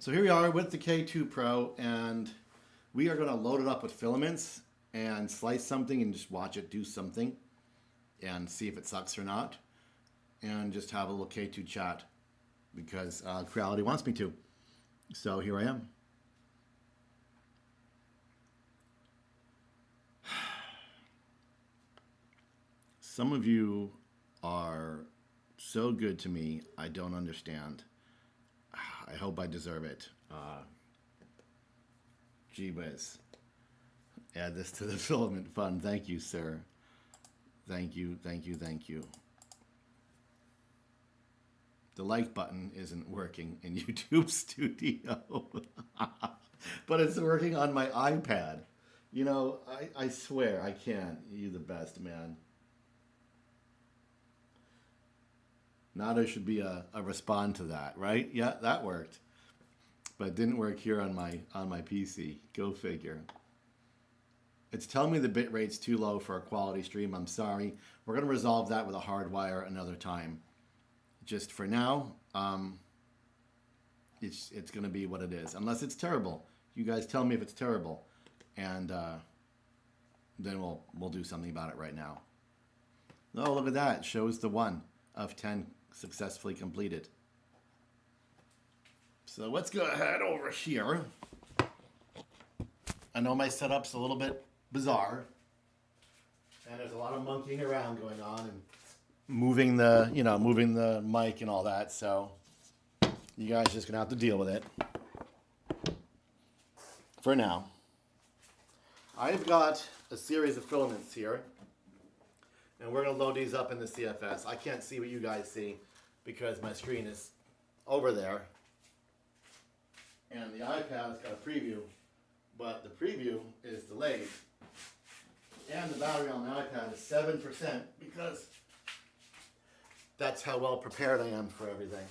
So here we are with the K2 Pro, and we are going to load it up with filaments and slice something and just watch it do something and see if it sucks or not, and just have a little K2 chat because Creality wants me to. So here I am. Some of you are so good to me, I don't understand. I hope I deserve it. Gee whiz. Add this to the filament fund. Thank you, sir. Thank you, thank you, thank you. The like button isn't working in YouTube Studio, but it's working on my iPad. You know, I swear I can't. You're the best, man. Now there should be a respond to that, right? Yeah, that worked. But it didn't work here on my PC. Go figure. It's telling me the bit rate's too low for a quality stream. I'm sorry. We're going to resolve that with a hard wire another time. Just for now, it's going to be what it is. Unless it's terrible. You guys tell me if it's terrible. And then we'll do something about it right now. Oh, look at that. It shows the 1 of 10 successfully completed. So let's go ahead over here. I know my setup's a little bit bizarre, and there's a lot of monkeying around going on and moving the mic and all that. So you guys just gonna have to deal with it for now. I've got a series of filaments here, and we're going to load these up in the CFS. I can't see what you guys see because my screen is over there. And the iPad's got a preview, but the preview is delayed. And the battery on the iPad is 7% because that's how well prepared I am for everything.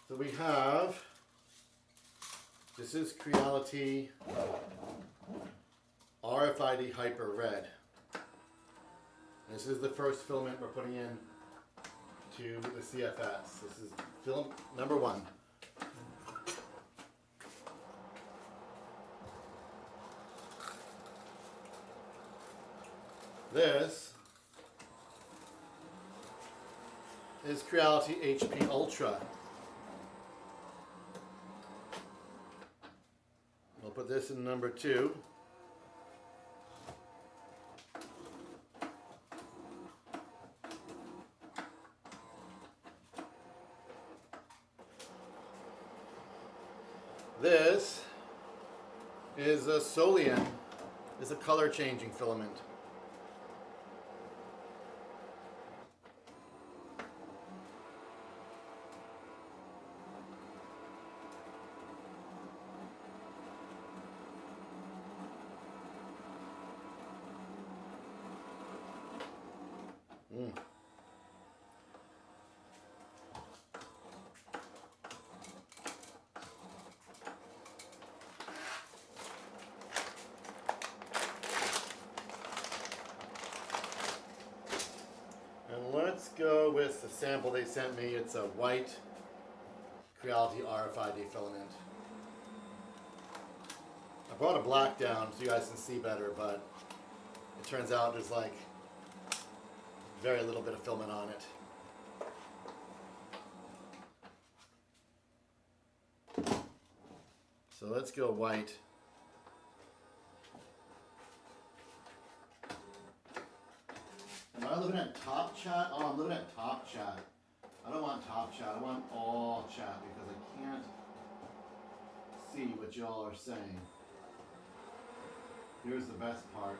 So we have, this is Creality RFID Hyper Red. This is the first filament we're putting in to the CFS. This is film number 1. This is Creality HP Ultra. We'll put this in number 2. This is a Solian. It's a color changing filament. Let's go with the sample they sent me. It's a white Creality RFID filament. I brought a black down so you guys can see better, but it turns out there's like very little bit of filament on it. So let's go white. Am I looking at top chat? Oh, I'm looking at top chat. I don't want top chat. I want all chat because I can't see what y'all are saying. Here's the best part.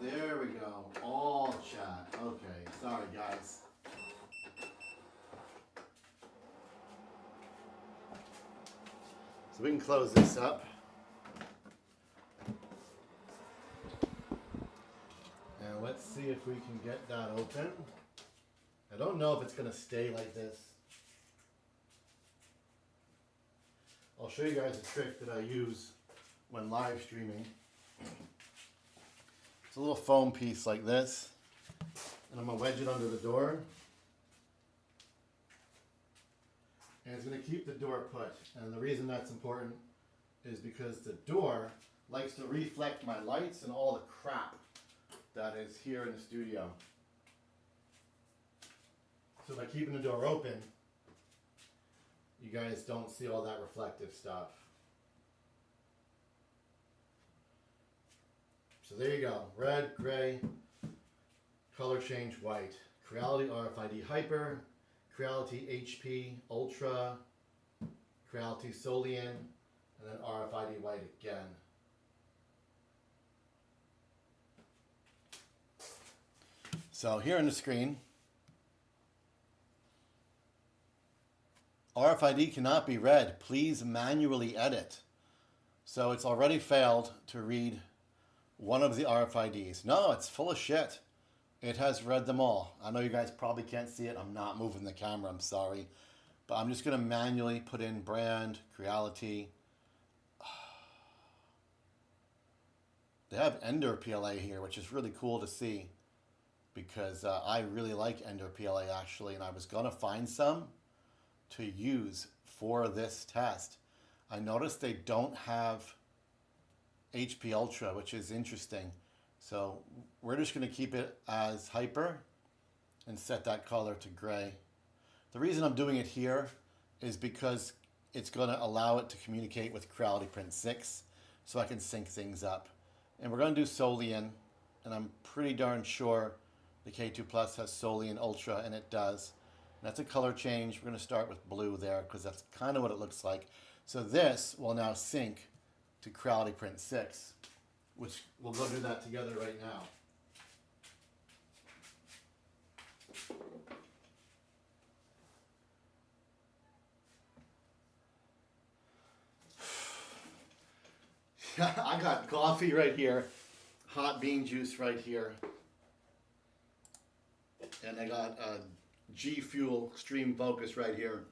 There we go. All chat. Okay. Sorry, guys. So we can close this up. Let's see if we can get that open. I don't know if it's going to stay like this. I'll show you guys a trick that I use when live streaming. It's a little foam piece like this, and I'm going to wedge it under the door. And it's going to keep the door put. And the reason that's important is because the door likes to reflect my lights and all the crap that is here in the studio. So by keeping the door open, you guys don't see all that reflective stuff. So there you go. Red, gray, color change white. Creality RFID Hyper, Creality HP Ultra, Creality Solian, and then RFID white again. So here on the screen, RFID cannot be read. Please manually edit. So it's already failed to read one of the RFIDs. No, it's full of shit. It has read them all. I know you guys probably can't see it. I'm not moving the camera, I'm sorry. But I'm just going to manually put in brand, Creality. They have Ender PLA here, which is really cool to see. Because I really like Ender PLA actually. And I was going to find some to use for this test. I noticed they don't have HP Ultra, which is interesting. So we're just going to keep it as Hyper and set that color to gray. The reason I'm doing it here is because it's going to allow it to communicate with Creality Print 6 so I can sync things up. And we're going to do Solian, and I'm pretty darn sure the K2 Plus has Solian Ultra, and it does. And that's a color change. We're going to start with blue there because that's kind of what it looks like. So this will now sync to Creality Print 6, which we'll go do that together right now. I got coffee right here, hot bean juice right here, and I got G Fuel Extreme Focus right here.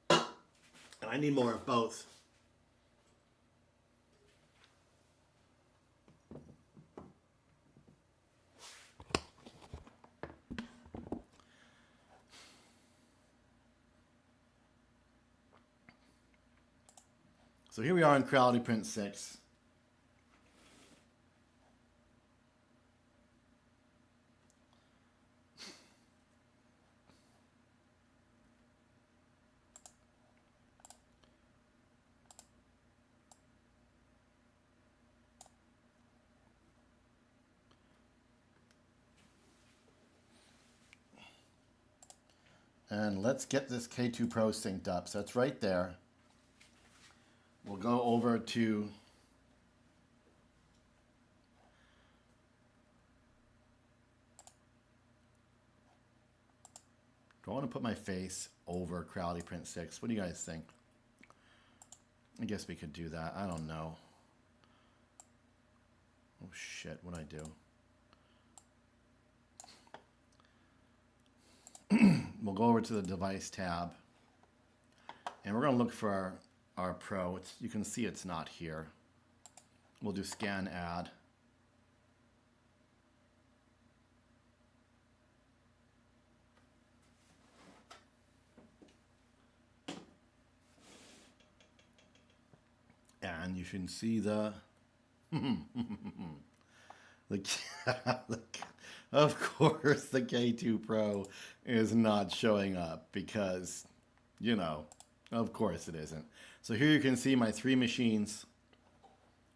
And I need more of both. So here we are in Creality Print 6. And let's get this K2 Pro synced up. So it's right there. We'll go over to do I want to put my face over Creality Print 6? What do you guys think? I guess we could do that. I don't know. Oh shit, what'd I do? We'll go over to the device tab and we're going to look for our Pro. You can see it's not here. We'll do scan add. And you should see the of course the K2 Pro is not showing up because, you know, of course it isn't. So here you can see my 3 machines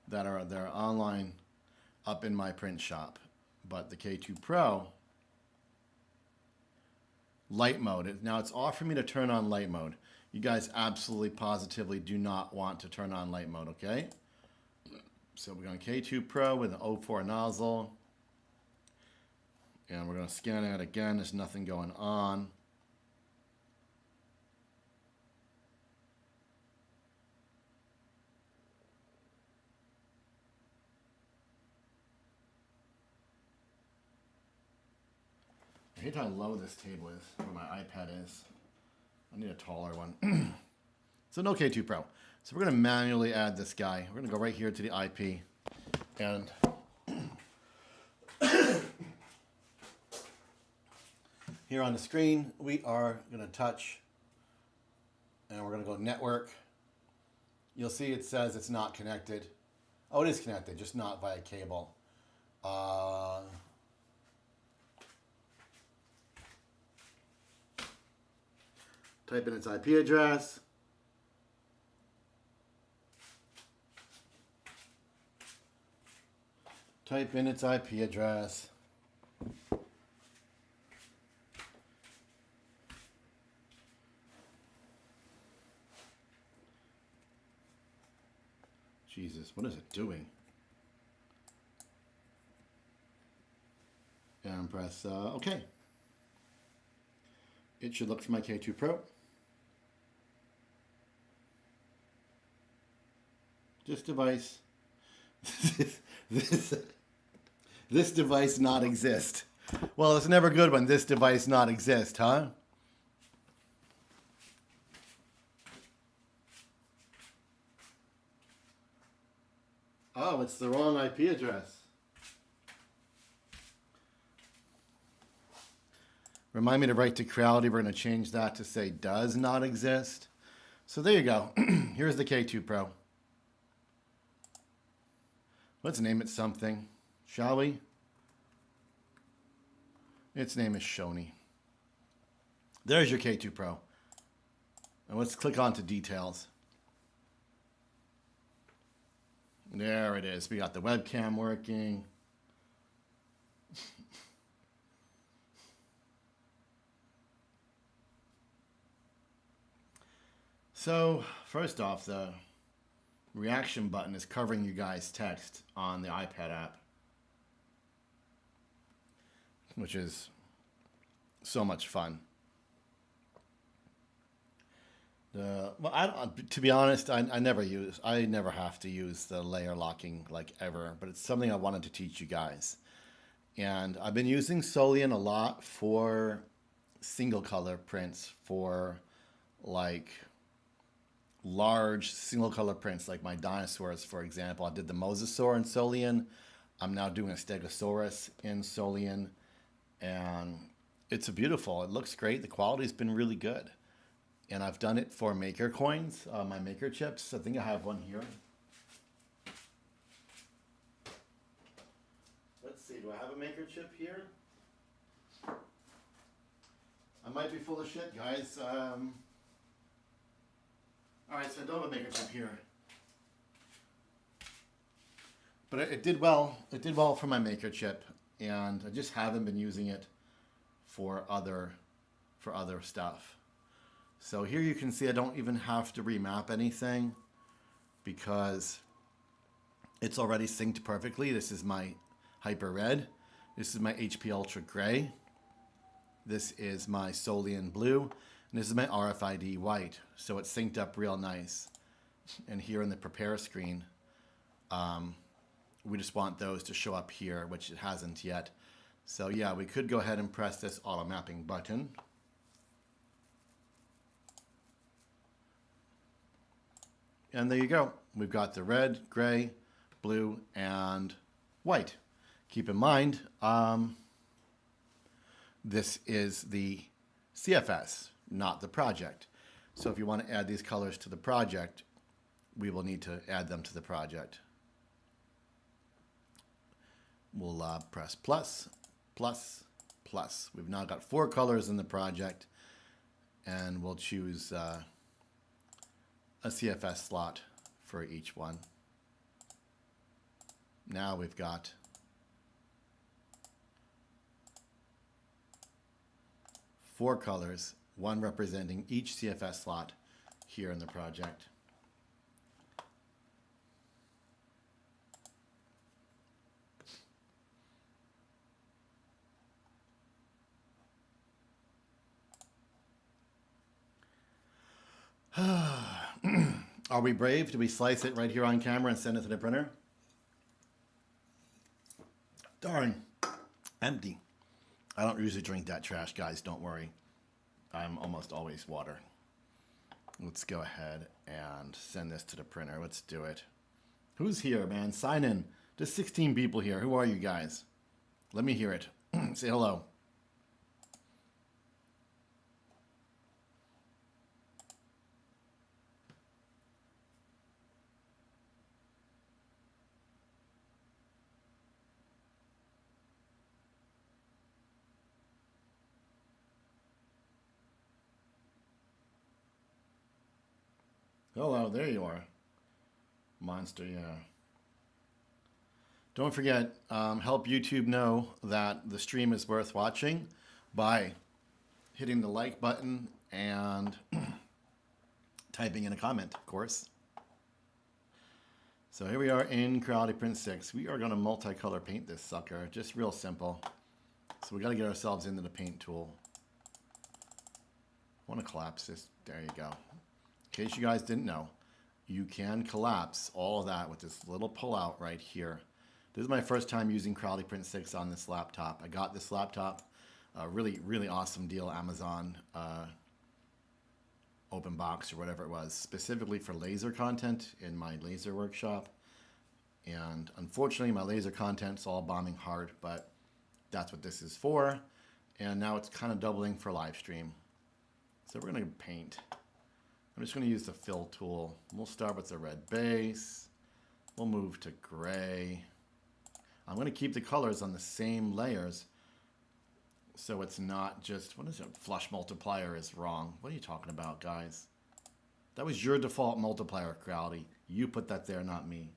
that are online up in my print shop. But the K2 Pro light mode, now it's off for me to turn on light mode. You guys absolutely positively do not want to turn on light mode, okay? So we're going K2 Pro with an 04 nozzle. And we're going to scan it again. There's nothing going on. I hate how low this table is, where my iPad is. I need a taller one. So no K2 Pro. So we're going to manually add this guy. We're going to go right here to the IP. And here on the screen, we are going to touch And we're going to go network. You'll see it says it's not connected. Oh, it is connected, just not via cable. Type in its IP address. Type in its IP address. Jesus, what is it doing? And press OK. It should look for my K2 Pro. This device, this device not exist. Well, it's never good when this device not exist, huh? Oh, it's the wrong IP address. Remind me to write to Creality. We're going to change that to say does not exist. So there you go. Here's the K2 Pro. Let's name it something, shall we? Its name is Shoni. There's your K2 Pro. And let's click on to details. There it is. We got the webcam working. So, first off, the reaction button is covering you guys' text on the iPad app, which is so much fun. To be honest, I never have to use the layer locking like ever, but it's something I wanted to teach you guys. And I've been using Solian a lot for single color prints, for like large single color prints, like my dinosaurs, for example. I did the mosasaur in Solian. I'm now doing a stegosaurus in Solian, and it's beautiful. It looks great. The quality's been really good. And I've done it for maker coins, my maker chips. I think I have one here. Let's see, do I have a maker chip here? I might be full of shit, guys. All right, so I don't have a maker chip here. But it did well. It did well for my maker chip, and I just haven't been using it for other stuff. So here you can see I don't even have to remap anything because it's already synced perfectly. This is my Hyper Red. This is my HP Ultra Gray. This is my Solian Blue. And this is my RFID White. So it's synced up real nice. And here in the prepare screen, we just want those to show up here, which it hasn't yet. So yeah, we could go ahead and press this auto mapping button. And there you go. We've got the red, gray, blue, and white. Keep in mind, this is the CFS, not the project. So if you want to add these colors to the project, we will need to add them to the project. We'll press plus, plus, plus. We've now got 4 colors in the project, and we'll choose a CFS slot for each one. Now we've got four colors, one representing each CFS slot here in the project. Are we brave? Do we slice it right here on camera and send it to the printer? Darn, empty. I don't usually drink that trash, guys. Don't worry. I'm almost always water. Let's go ahead and send this to the printer. Let's do it. Who's here, man? Sign in. There's 16 people here. Who are you guys? Let me hear it. Say hello. Hello, there you are. Monster, yeah. Don't forget, help YouTube know that the stream is worth watching by hitting the like button and typing in a comment, of course. So here we are in Creality Print 6. We are going to multicolor paint this sucker, just real simple. So we got to get ourselves into the paint tool. I want to collapse this. There you go. In case you guys didn't know, you can collapse all of that with this little pull-out right here. This is my first time using Creality Print 6 on this laptop. I got this laptop, a really, really awesome deal, Amazon open box or whatever it was, specifically for laser content in my laser workshop. And unfortunately, my laser content's all bombing hard, but that's what this is for. And now it's kind of doubling for live stream. So we're going to paint. I'm just going to use the fill tool. We'll start with the red base. We'll move to gray. I'm going to keep the colors on the same layers so it's not just, what is it? Flush multiplier is wrong. What are you talking about, guys? That was your default multiplier, Creality. You put that there, not me.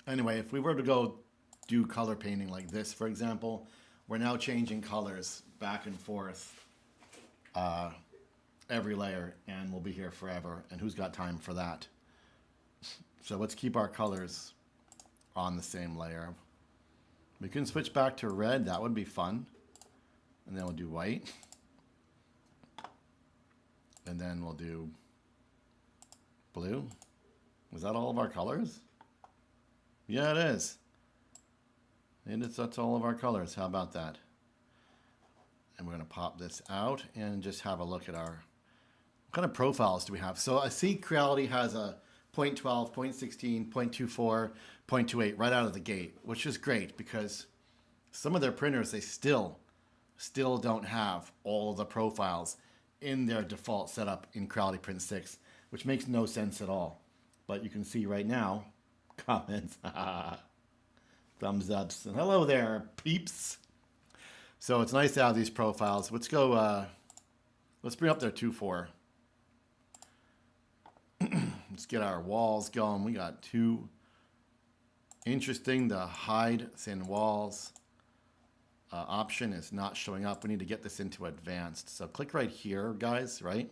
Anyway, if we were to go do color painting like this, for example, we're now changing colors back and forth every layer, and we'll be here forever. And who's got time for that? So let's keep our colors on the same layer. We can switch back to red. That would be fun. And then we'll do white. And then we'll do blue. Was that all of our colors? Yeah, it is. And that's all of our colors. How about that? And we're going to pop this out and just have a look at our, what kind of profiles do we have? So I see Creality has a 0.12, 0.16, 0.24, 0.28 right out of the gate, which is great because some of their printers, they still don't have all of the profiles in their default setup in Creality Print 6, which makes no sense at all. But you can see right now, comments, thumbs ups, and hello there, peeps. So it's nice to have these profiles. Let's go, let's bring up their 2.4. Let's get our walls going. We got two. Interesting, the hide thin walls option is not showing up. We need to get this into advanced. So click right here, guys, right?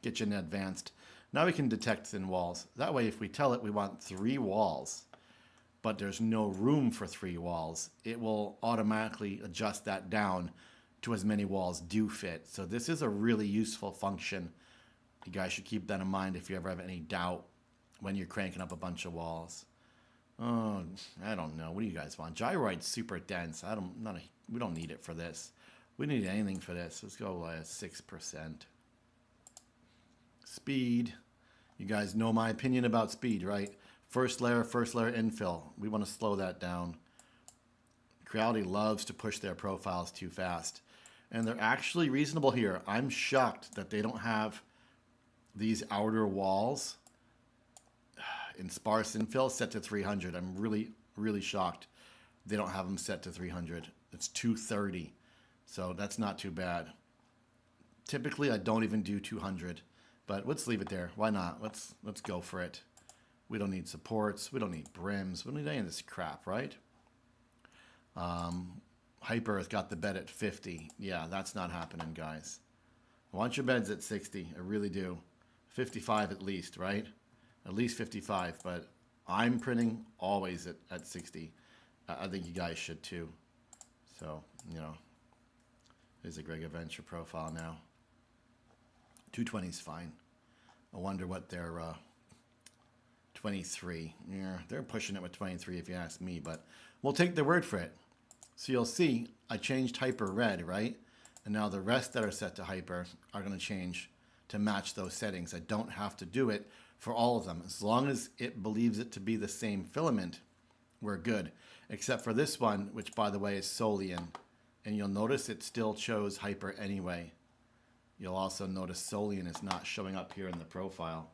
Get you in advanced. Now we can detect thin walls. That way, if we tell it we want 3 walls, but there's no room for 3 walls, it will automatically adjust that down to as many walls do fit. So this is a really useful function. You guys should keep that in mind if you ever have any doubt when you're cranking up a bunch of walls. Oh, I don't know. What do you guys want? Gyroid's super dense. We don't need it for this. We don't need anything for this. Let's go 6%. Speed. You guys know my opinion about speed, right? First layer infill. We want to slow that down. Creality loves to push their profiles too fast. And they're actually reasonable here. I'm shocked that they don't have these outer walls in sparse infill set to 300. I'm really, really shocked they don't have them set to 300. It's 230. So that's not too bad. Typically, I don't even do 200. But let's leave it there. Why not? Let's go for it. We don't need supports. We don't need brims. We don't need any of this crap, right? Hyper has got the bed at 50. Yeah, that's not happening, guys. I want your beds at 60. I really do. 55 at least, right? At least 55. But I'm printing always at 60. I think you guys should too. So, you know, there's a Gregg Adventure profile now. 220 is fine. I wonder what their 23. Yeah, they're pushing it with 23 if you ask me, but we'll take their word for it. So you'll see I changed hyper red, right? And now the rest that are set to hyper are going to change to match those settings. I don't have to do it for all of them. As long as it believes it to be the same filament, we're good. Except for this one, which by the way is Solian. And you'll notice it still chose hyper anyway. You'll also notice Solian is not showing up here in the profile.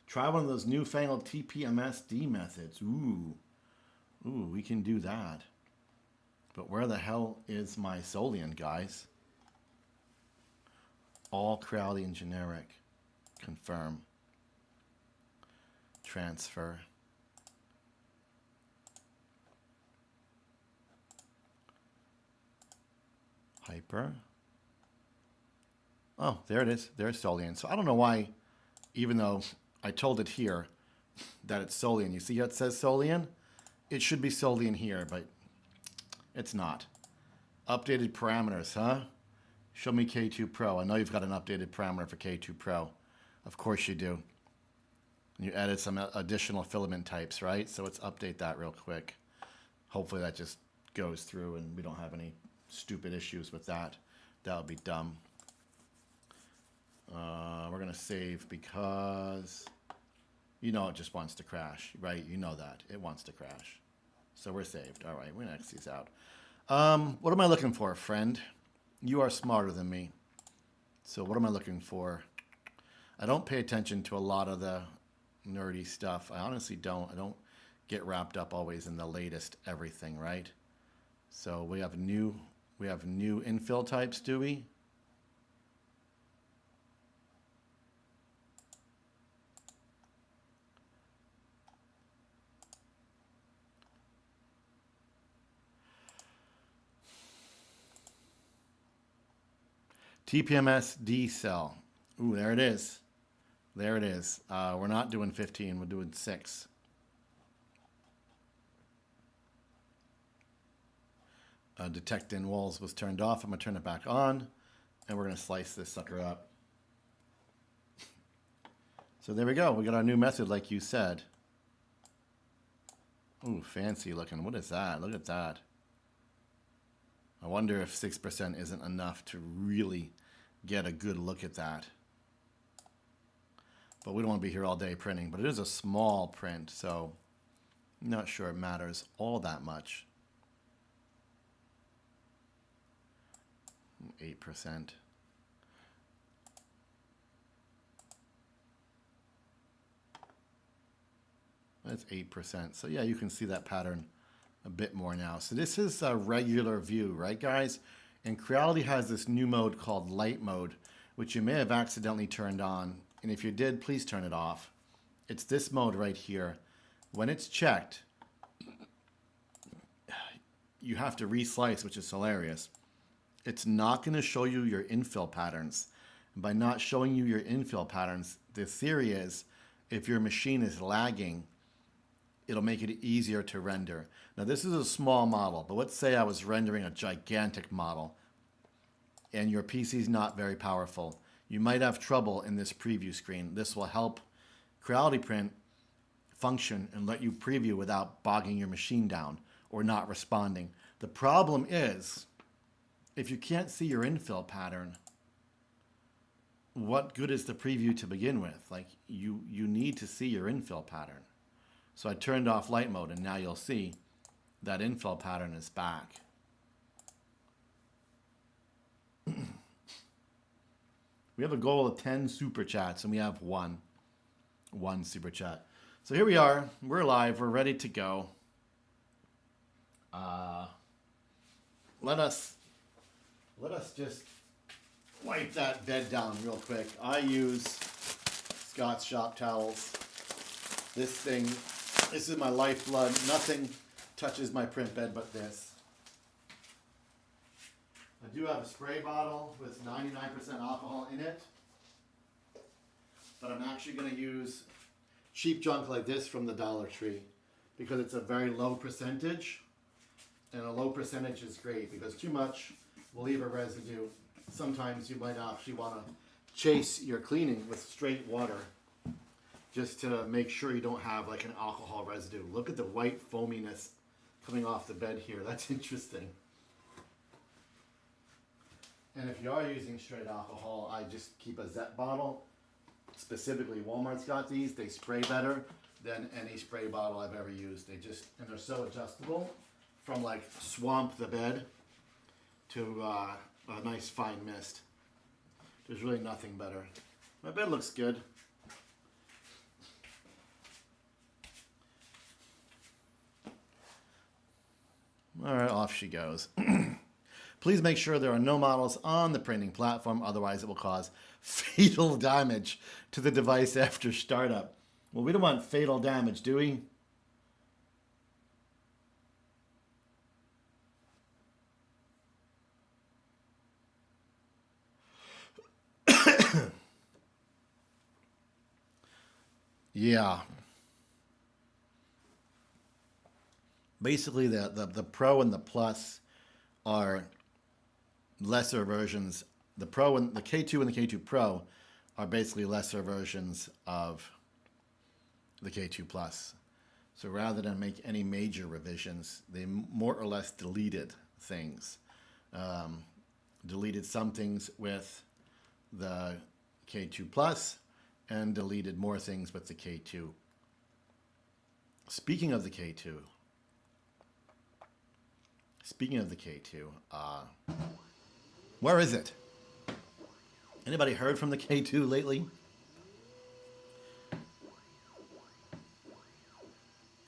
Try one of those newfangled TPMSD methods. Ooh. Ooh, we can do that. But where the hell is my Solian, guys? All Creality and generic. Confirm. Transfer. Hyper. Oh, there it is. There's Solian. So I don't know why, even though I told it here that it's Solian. You see how it says Solian? It should be Solian here, but it's not. Updated parameters, huh? Show me K2 Pro. I know you've got an updated parameter for K2 Pro. Of course you do. You added some additional filament types, right? So let's update that real quick. Hopefully that just goes through and we don't have any stupid issues with that. That would be dumb. We're going to save because, you know, it just wants to crash, right? You know that. It wants to crash. So we're saved. All right, we're going to X these out. What am I looking for, friend? You are smarter than me. So what am I looking for? I don't pay attention to a lot of the nerdy stuff. I honestly don't. I don't get wrapped up always in the latest everything, right? So we have new infill types, do we? TPMS D cell. Ooh, there it is. There it is. We're not doing 15. We're doing 6. Detect in walls was turned off. I'm going to turn it back on. And we're going to slice this sucker up. So there we go. We got our new method like you said. Ooh, fancy looking. What is that? Look at that. I wonder if 6% isn't enough to really get a good look at that. But we don't want to be here all day printing. But it is a small print, so I'm not sure it matters all that much. 8%. That's 8%. So yeah, you can see that pattern a bit more now. So this is a regular view, right, guys? And Creality has this new mode called light mode, which you may have accidentally turned on. And if you did, please turn it off. It's this mode right here. When it's checked, you have to reslice, which is hilarious. It's not going to show you your infill patterns. And by not showing you your infill patterns, the theory is if your machine is lagging, it'll make it easier to render. Now this is a small model, but let's say I was rendering a gigantic model and your PC is not very powerful. You might have trouble in this preview screen. This will help Creality Print function and let you preview without bogging your machine down or not responding. The problem is, if you can't see your infill pattern, what good is the preview to begin with? Like you need to see your infill pattern. So I turned off light mode and now you'll see that infill pattern is back. We have a goal of 10 super chats and we have one super chat. So here we are, we're live, we're ready to go. Let us just wipe that bed down real quick. I use Scott's shop towels. This is my lifeblood. Nothing touches my print bed but this. I do have a spray bottle with 99% alcohol in it, but I'm actually going to use cheap junk like this from the Dollar Tree because it's a very low percentage, and a low percentage is great because too much will leave a residue. Sometimes you might actually want to chase your cleaning with straight water just to make sure you don't have like an alcohol residue. Look at the white foaminess coming off the bed here. That's interesting. And if you are using straight alcohol, I just keep a Zet bottle. Specifically, Walmart's got these. They spray better than any spray bottle I've ever used. And they're so adjustable from like swamp the bed to a nice fine mist. There's really nothing better. My bed looks good. All right, off she goes. Please make sure there are no models on the printing platform, otherwise it will cause fatal damage to the device after startup. Well, we don't want fatal damage, do we? Yeah. Basically, the Pro and the Plus are lesser versions. The Pro and the K2 and the K2 Pro are basically lesser versions of the K2 Plus. So rather than make any major revisions, they more or less deleted things. Deleted some things with the K2 Plus and deleted more things with the K2. Speaking of the K2, where is it? Anybody heard from the K2 lately?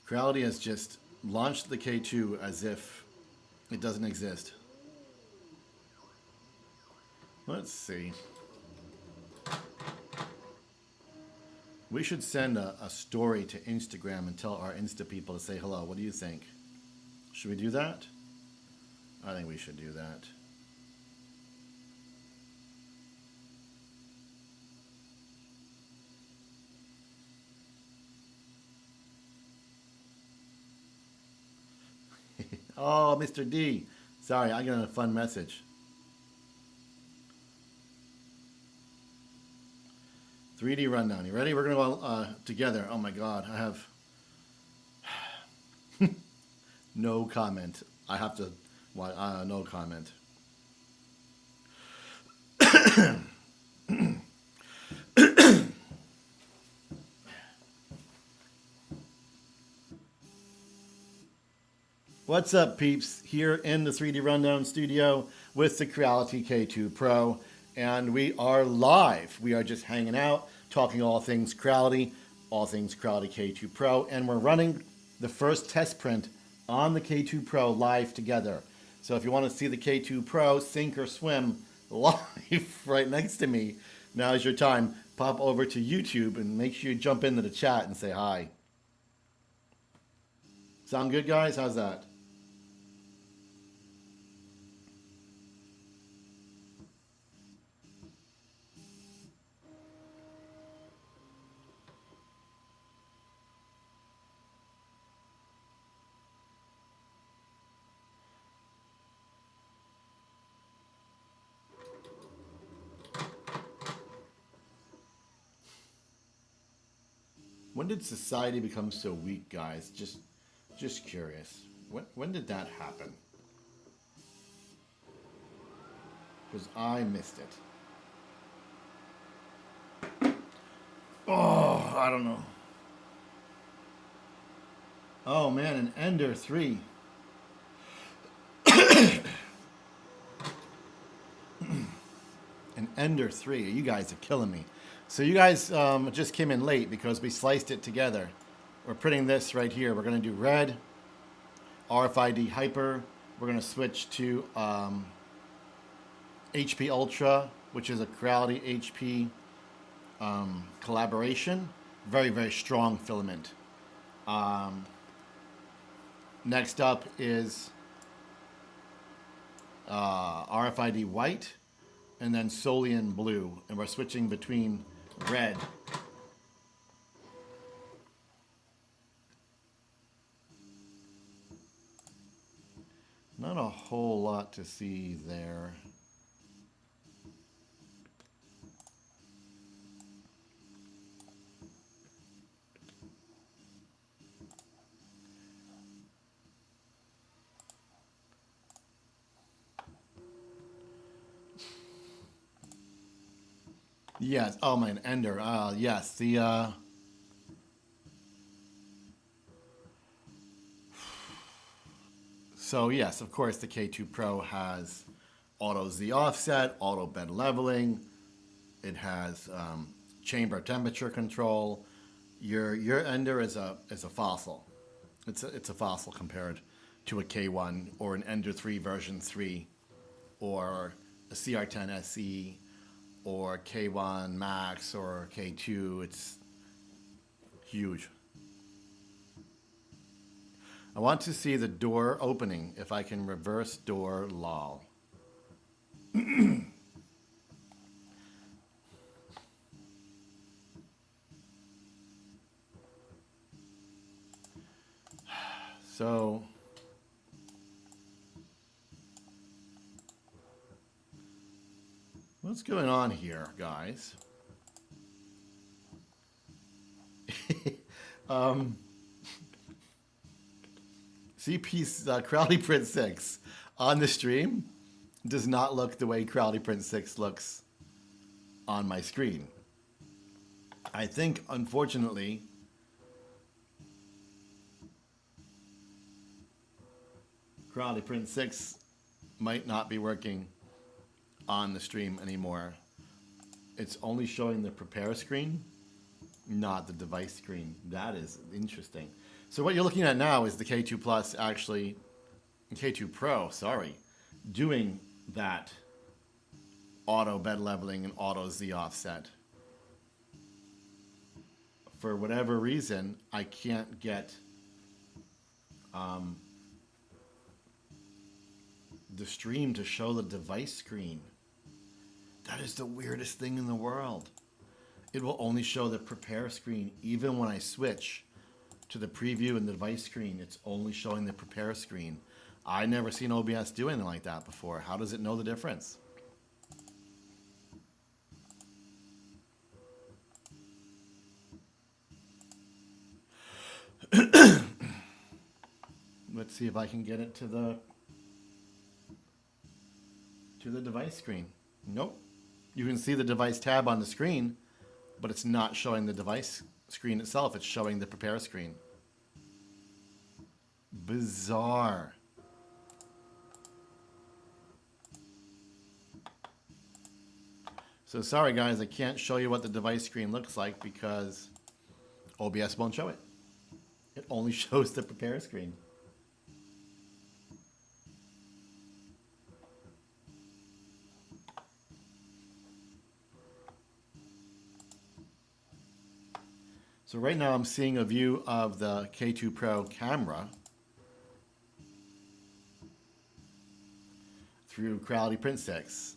Creality has just launched the K2 as if it doesn't exist. Let's see. We should send a story to Instagram and tell our Insta people to say hello. What do you think? Should we do that? I think we should do that. Oh, Mr. D. Sorry, I got a fun message. 3D rundown. You ready? We're going to go together. Oh my God. I have no comment. I have to, no comment. What's up, peeps? Here in the 3D Rundown studio with the Creality K2 Pro, and we are live. We are just hanging out, talking all things Creality, all things Creality K2 Pro, and we're running the first test print on the K2 Pro live together. So if you want to see the K2 Pro sink or swim live right next to me, now's your time. Pop over to YouTube and make sure you jump into the chat and say hi. Sound good, guys? How's that? When did society become so weak, guys? Just curious. When did that happen? Because I missed it. Oh, I don't know. Oh man, an Ender 3. An Ender 3. You guys are killing me. So you guys just came in late because we sliced it together. We're printing this right here. We're going to do red, RFID Hyper. We're going to switch to HP Ultra, which is a Creality HP collaboration. Very, very strong filament. Next up is RFID White, and then Solian Blue. And we're switching between red. Not a whole lot to see there. Yes. Oh man, Ender. Yes. The so yes, of course, the K2 Pro has auto Z offset, auto bed leveling. It has chamber temperature control. Your Ender is a fossil. It's a fossil compared to a K1 or an Ender 3 version 3 or a CR10 SE or K1 Max or K2. It's huge. I want to see the door opening if I can reverse door lol. So what's going on here, guys? Creality Print 6 on the stream does not look the way Creality Print 6 looks on my screen. I think, unfortunately, Creality Print 6 might not be working on the stream anymore. It's only showing the prepare screen, not the device screen. That is interesting. So what you're looking at now is the K2 Plus actually, K2 Pro, sorry, doing that auto bed leveling and auto Z offset. For whatever reason, I can't get the stream to show the device screen. That is the weirdest thing in the world. It will only show the prepare screen even when I switch to the preview and the device screen. It's only showing the prepare screen. I never seen OBS do anything like that before. How does it know the difference? Let's see if I can get it to the device screen. Nope. You can see the device tab on the screen, but it's not showing the device screen itself. It's showing the prepare screen. Bizarre. So sorry guys, I can't show you what the device screen looks like because OBS won't show it. It only shows the prepare screen. So right now I'm seeing a view of the K2 Pro camera through Creality Print 6,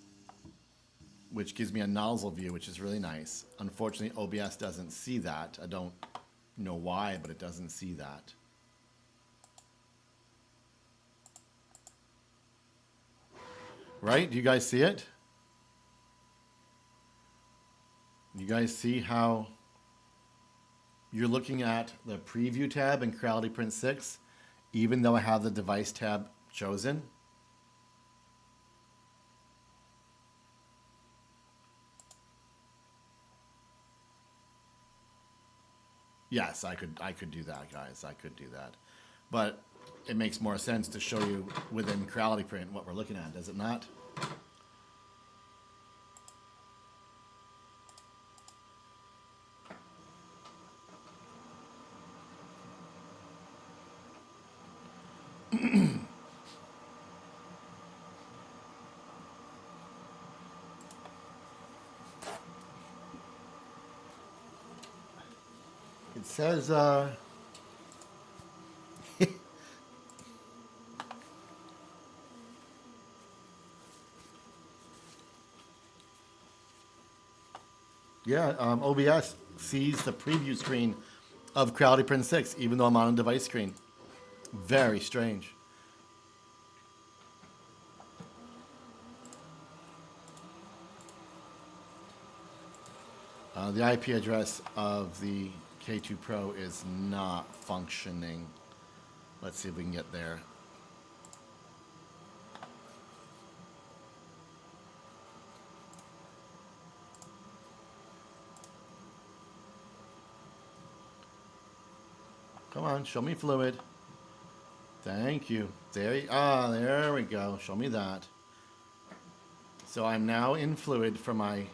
which gives me a nozzle view, which is really nice. Unfortunately, OBS doesn't see that. I don't know why, but it doesn't see that. Right? Do you guys see it? You guys see how you're looking at the preview tab in Creality Print 6, even though I have the device tab chosen? Yes, I could do that, guys. I could do that. But it makes more sense to show you within Creality Print what we're looking at, does it not? It says, yeah, OBS sees the preview screen of Creality Print 6, even though I'm on a device screen. Very strange. The IP address of the K2 Pro is not functioning. Let's see if we can get there. Come on, show me fluid. Thank you. There we go. Show me that. So I'm now in fluid for my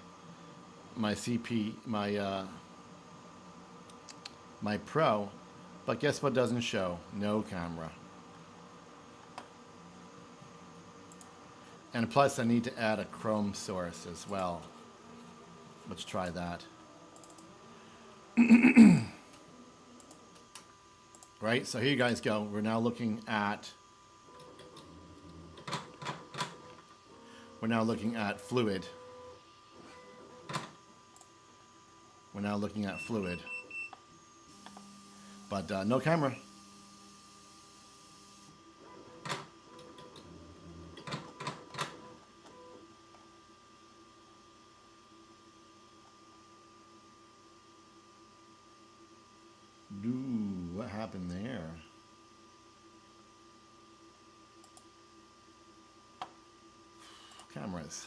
CP, my Pro, but guess what doesn't show? No camera. And plus I need to add a Chrome source as well. Let's try that. Right, so here you guys go. We're now looking at fluid. We're now looking at fluid. But no camera. Ooh, what happened there? Cameras.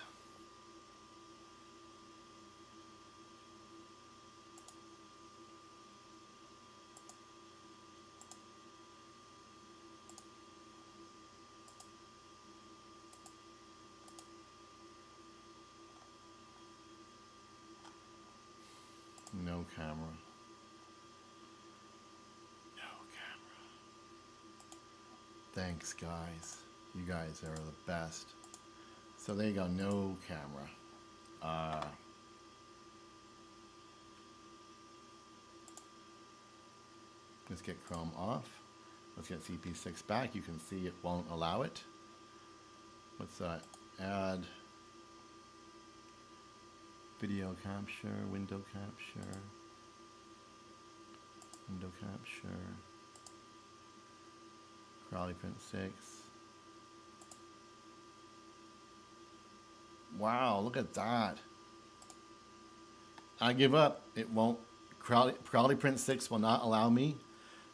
No camera. Thanks, guys. You guys are the best. So there you go, no camera. Let's get Chrome off. Let's get CP6 back. You can see it won't allow it. What's that? Add video capture, window capture, window capture. Creality print 6. Wow, look at that. I give up. It won't. Creality print 6 will not allow me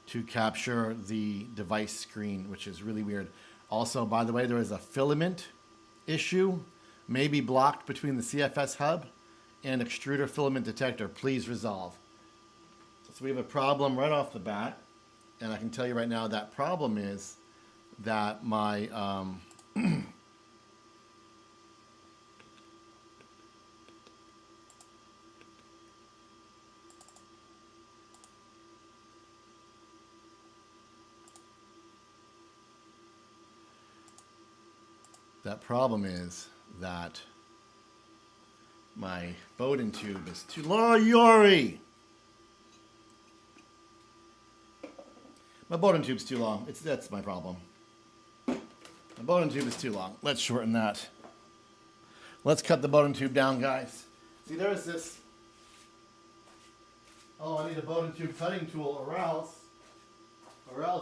to capture the device screen, which is really weird. Also, by the way, there is a filament issue, maybe blocked between the CFS hub and extruder filament detector. Please resolve. So we have a problem right off the bat. And I can tell you right now that problem is that my that problem is that my Bowden tube is too low. Yori! My Bowden tube's too long. That's my problem. My Bowden tube is too long. Let's shorten that. Let's cut the Bowden tube down, guys. See, there's this. Oh, I need a Bowden tube cutting tool, or else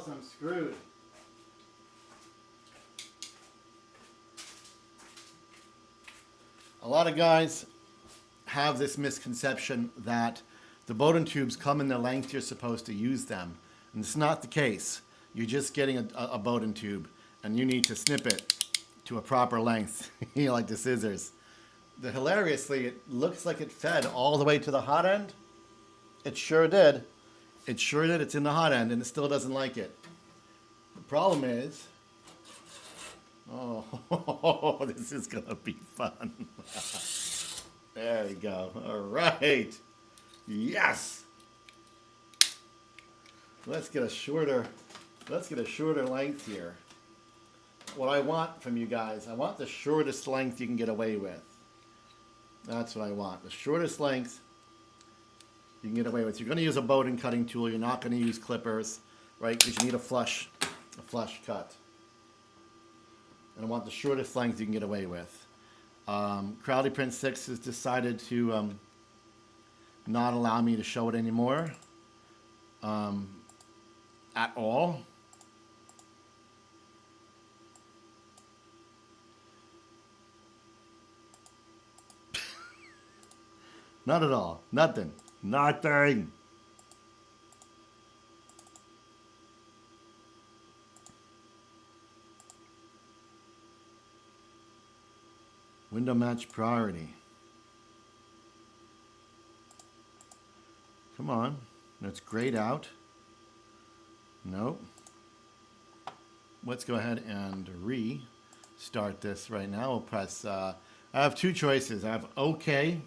I'm screwed. A lot of guys have this misconception that the Bowden tubes come in the length you're supposed to use them. And it's not the case. You're just getting a Bowden tube, and you need to snip it to a proper length, like the scissors. Hilariously, it looks like it fed all the way to the hot end. It sure did. It sure did. It's in the hot end, and it still doesn't like it. The problem is, oh, this is going to be fun. There we go. All right. Yes. Let's get a shorter length here. What I want from you guys, I want the shortest length you can get away with. That's what I want. The shortest length you can get away with. You're going to use a Bowden cutting tool. You're not going to use clippers, right? Because you need a flush cut. And I want the shortest length you can get away with. Creality Print 6 has decided to not allow me to show it anymore. At all. Not at all. Nothing. Nothing. Window match priority. Come on. That's grayed out. Nope. Let's go ahead and restart this right now. We'll press, I have two choices. I have OK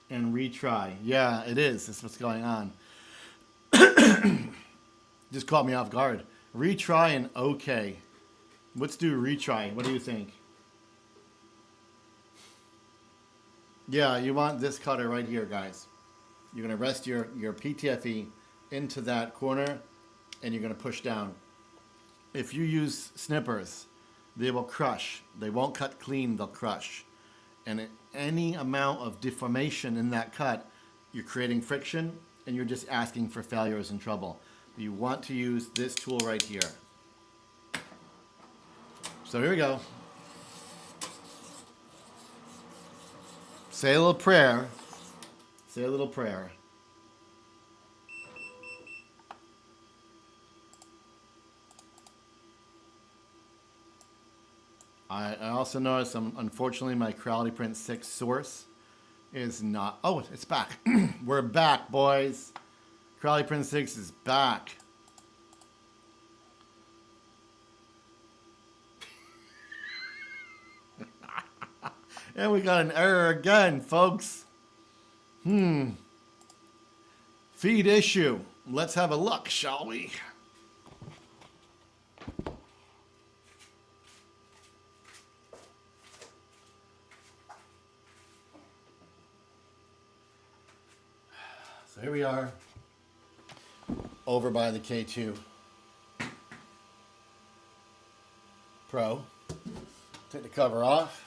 and retry. Yeah, it is. That's what's going on. Just caught me off guard. Retry and OK. Let's do retry. What do you think? Yeah, you want this cutter right here, guys. You're going to rest your PTFE into that corner, and you're going to push down. If you use snippers, they will crush. They won't cut clean, they'll crush. And any amount of deformation in that cut, you're creating friction, and you're just asking for failures and trouble. You want to use this tool right here. So here we go. Say a little prayer. Say a little prayer. I also noticed, unfortunately, my Creality Print 6 source is not... Oh, it's back. We're back, boys. Creality Print 6 is back. And we got an error again, folks. Feed issue. Let's have a look, shall we? So here we are, over by the K2 Pro. Take the cover off.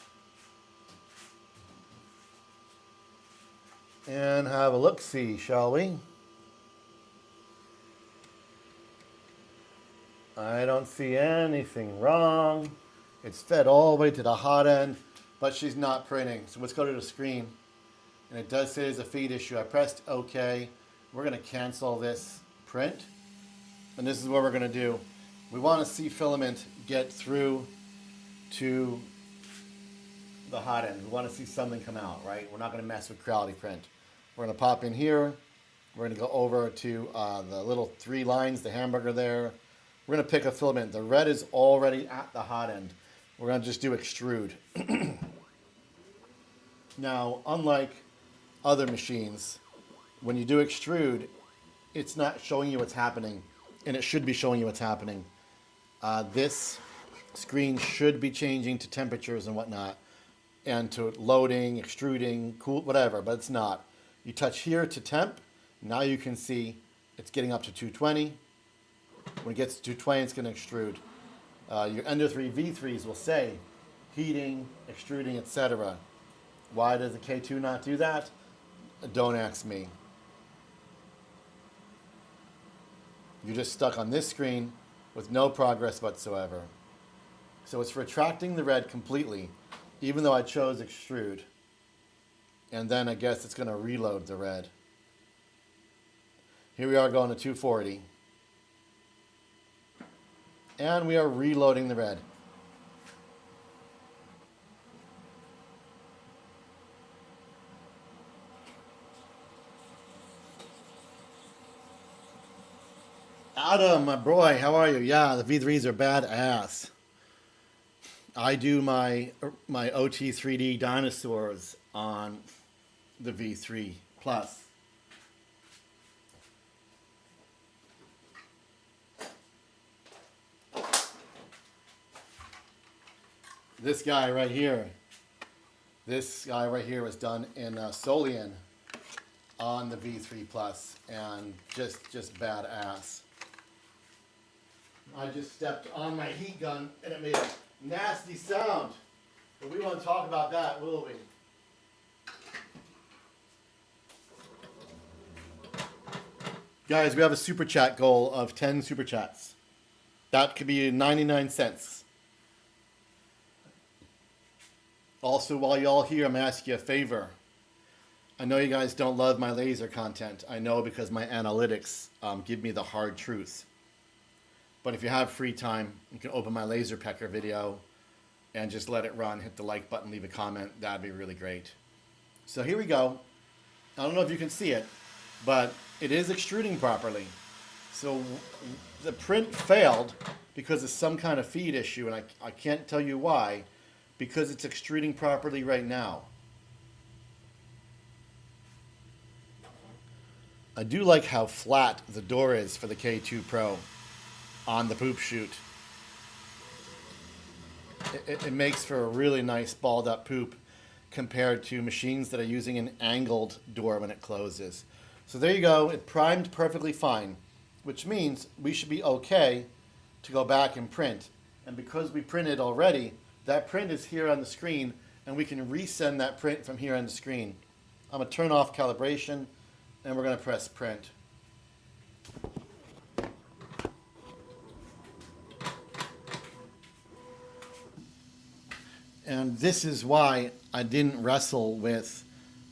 And have a look-see, shall we? I don't see anything wrong. It's fed all the way to the hot end, but she's not printing. So let's go to the screen. And it does say there's a feed issue. I pressed OK. We're going to cancel this print. And this is what we're going to do. We want to see filament get through to the hot end. We want to see something come out, right? We're not going to mess with Creality Print. We're going to pop in here. We're going to go over to the little 3 lines, the hamburger there. We're going to pick a filament. The red is already at the hot end. We're going to just do extrude. Now, unlike other machines, when you do extrude, it's not showing you what's happening, and it should be showing you what's happening. This screen should be changing to temperatures and whatnot, and to loading, extruding, cool, whatever, but it's not. You touch here to temp. Now you can see it's getting up to 220. When it gets to 220, it's going to extrude. Your Ender 3 V3s will say heating, extruding, etc. Why does the K2 not do that? Don't ask me. You're just stuck on this screen with no progress whatsoever. So it's retracting the red completely, even though I chose extrude. And then I guess it's going to reload the red. Here we are going to 240. And we are reloading the red. Adam, my boy, how are you? Yeah, the V3s are badass. I do my OT 3D dinosaurs on the V3 Plus. This guy right here was done in Solian on the V3 Plus, and just badass. I just stepped on my heat gun and it made a nasty sound. But we won't talk about that, will we? Guys, we have a super chat goal of 10 super chats. That could be 99 cents. Also, while y'all here, I'm going to ask you a favor. I know you guys don't love my laser content. I know, because my analytics give me the hard truth. But if you have free time, you can open my laser pecker video and just let it run. Hit the like button, leave a comment. That'd be really great. So here we go. I don't know if you can see it, but it is extruding properly. So the print failed because of some kind of feed issue, and I can't tell you why, because it's extruding properly right now. I do like how flat the door is for the K2 Pro on the poop chute. It makes for a really nice balled up poop. compared to machines that are using an angled door when it closes. So there you go. It primed perfectly fine, which means we should be okay to go back and print. And because we printed already, that print is here on the screen, and we can resend that print from here on the screen. I'm going to turn off calibration, and we're going to press print. And this is why I didn't wrestle with